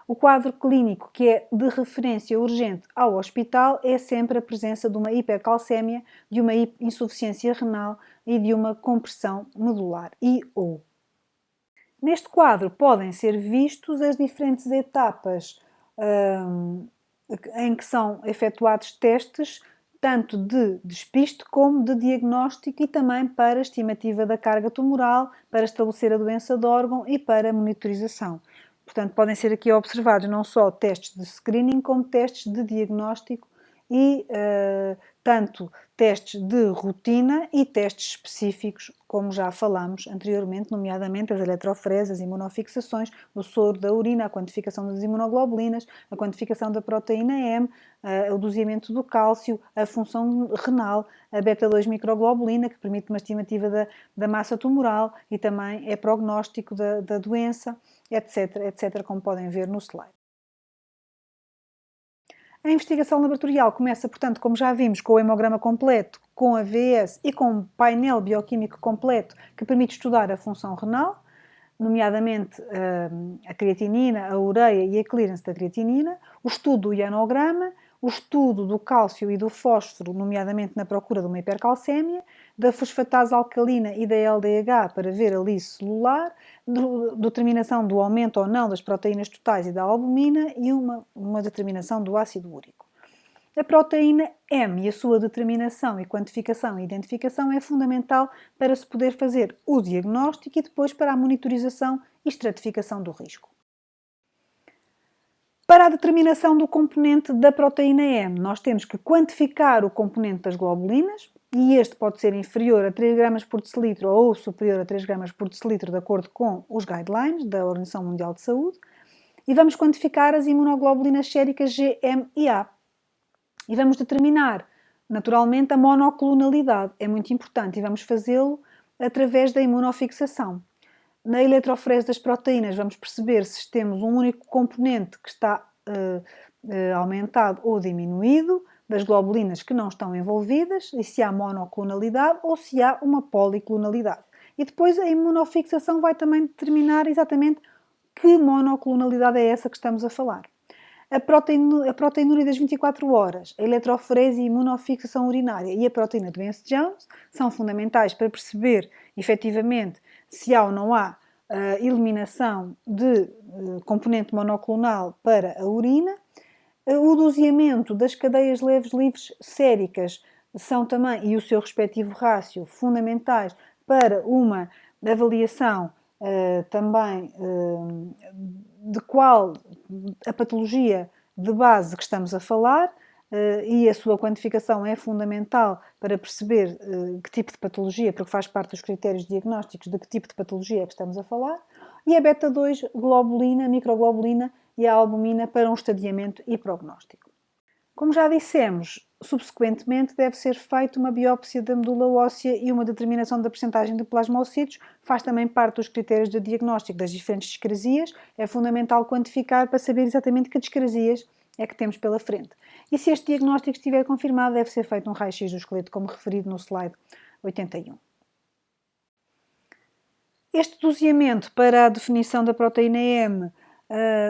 O quadro clínico que é de referência urgente ao hospital é sempre a presença de uma hipercalcémia, de uma insuficiência renal e de uma compressão medular e/ou. Neste quadro podem ser vistos as diferentes etapas em que são efetuados testes, tanto de despiste como de diagnóstico e também para estimativa da carga tumoral, para estabelecer a doença de órgão e para monitorização. Portanto, podem ser aqui observados não só testes de screening, como testes de diagnóstico e tanto testes de rotina e testes específicos, como já falámos anteriormente, nomeadamente as eletroforeses, as imunofixações, o soro da urina, a quantificação das imunoglobulinas, a quantificação da proteína M, o doseamento do cálcio, a função renal, a beta-2 microglobulina, que permite uma estimativa da massa tumoral e também é prognóstico da doença, etc, etc, como podem ver no slide. A investigação laboratorial começa, portanto, como já vimos, com o hemograma completo, com a VS e com um painel bioquímico completo que permite estudar a função renal, nomeadamente a creatinina, a ureia e a clearance da creatinina, o estudo do ianograma, o estudo do cálcio e do fósforo, nomeadamente na procura de uma hipercalcémia, da fosfatase alcalina e da LDH para ver a lise celular, determinação do aumento ou não das proteínas totais e da albumina e uma determinação do ácido úrico. A proteína M e a sua determinação e quantificação e identificação é fundamental para se poder fazer o diagnóstico e depois para a monitorização e estratificação do risco. Para a determinação do componente da proteína M, nós temos que quantificar o componente das globulinas, e este pode ser inferior a 3 gramas por decilitro ou superior a 3 gramas por decilitro, de acordo com os guidelines da Organização Mundial de Saúde, e vamos quantificar as imunoglobulinas séricas G, M e A. E vamos determinar, naturalmente, a monoclonalidade. É muito importante e vamos fazê-lo através da imunofixação. Na eletroforese das proteínas vamos perceber se temos um único componente que está aumentado ou diminuído, das globulinas que não estão envolvidas, e se há monoclonalidade ou se há uma policlonalidade. E depois a imunofixação vai também determinar exatamente que monoclonalidade é essa que estamos a falar. A proteinúria das 24 horas, a eletroforese e a imunofixação urinária e a proteína de Vance-Jones são fundamentais para perceber, efetivamente, se há ou não há eliminação de componente monoclonal para a urina. O doseamento das cadeias leves livres séricas são também, e o seu respectivo rácio, fundamentais para uma avaliação também de qual a patologia de base que estamos a falar, e a sua quantificação é fundamental para perceber que tipo de patologia, porque faz parte dos critérios diagnósticos de que tipo de patologia é que estamos a falar, e a beta-2 globulina, microglobulina e a albumina para um estadiamento e prognóstico. Como já dissemos, subsequentemente deve ser feita uma biópsia da medula óssea e uma determinação da percentagem de plasmocítos, faz também parte dos critérios de diagnóstico das diferentes discrasias, é fundamental quantificar para saber exatamente que discrasias é que temos pela frente. E se este diagnóstico estiver confirmado, deve ser feito um raio-x do esqueleto, como referido no slide 81. Este doseamento para a definição da proteína M,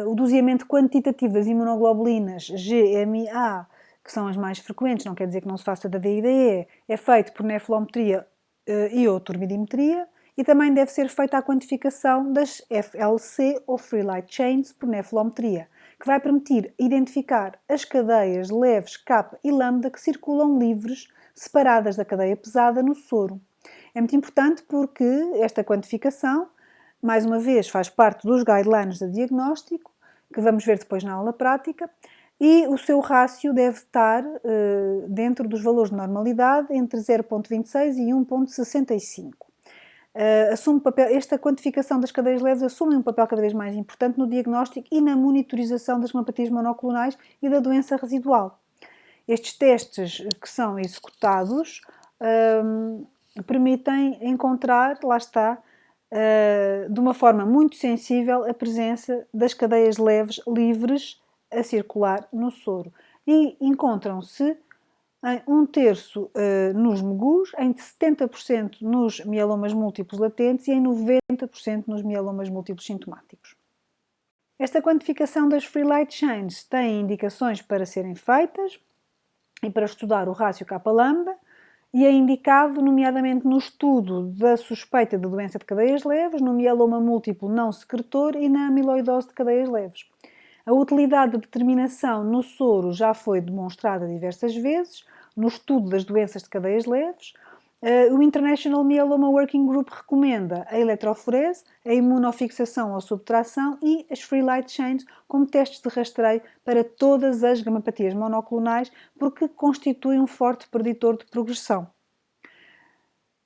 o doseamento quantitativo das imunoglobulinas GMA, que são as mais frequentes, não quer dizer que não se faça da D e da E, é feito por nefalometria e ou turbidimetria, e também deve ser feita a quantificação das FLC, ou Free Light Chains, por nefalometria, que vai permitir identificar as cadeias leves kappa e lambda que circulam livres, separadas da cadeia pesada no soro. É muito importante porque esta quantificação, mais uma vez, faz parte dos guidelines de diagnóstico, que vamos ver depois na aula prática, e o seu rácio deve estar dentro dos valores de normalidade entre 0,26 e 1,65. Esta quantificação das cadeias leves assume um papel cada vez mais importante no diagnóstico e na monitorização das hemopatias monoclonais e da doença residual. Estes testes que são executados permitem encontrar, lá está, de uma forma muito sensível a presença das cadeias leves livres a circular no soro. E encontram-se em 1/3 nos MGUs, em 70% nos mielomas múltiplos latentes e em 90% nos mielomas múltiplos sintomáticos. Esta quantificação das free light chains tem indicações para serem feitas e para estudar o rácio kappa-lambda, e é indicado, nomeadamente, no estudo da suspeita de doença de cadeias leves, no mieloma múltiplo não secretor e na amiloidose de cadeias leves. A utilidade de determinação no soro já foi demonstrada diversas vezes no estudo das doenças de cadeias leves. O International Myeloma Working Group recomenda a eletroforese, a imunofixação ou subtração e as free light chains como testes de rastreio para todas as gamapatias monoclonais, porque constituem um forte preditor de progressão.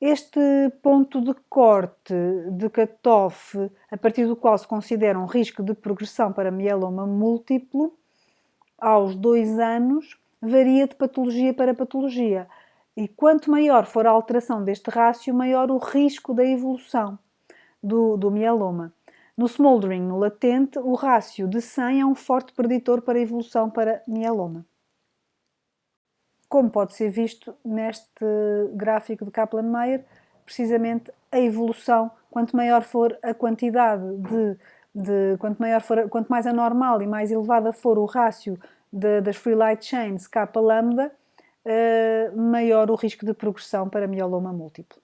Este ponto de corte de cutoff, a partir do qual se considera um risco de progressão para mieloma múltiplo, aos 2 anos, varia de patologia para patologia. E quanto maior for a alteração deste rácio, maior o risco da evolução do mieloma. No smoldering, no latente, o rácio de 100 é um forte preditor para a evolução para mieloma. Como pode ser visto neste gráfico de Kaplan-Meier, precisamente a evolução, quanto maior for a quantidade quanto mais anormal e mais elevada for o rácio das free light chains kappa-lambda, maior o risco de progressão para mieloma múltiplo.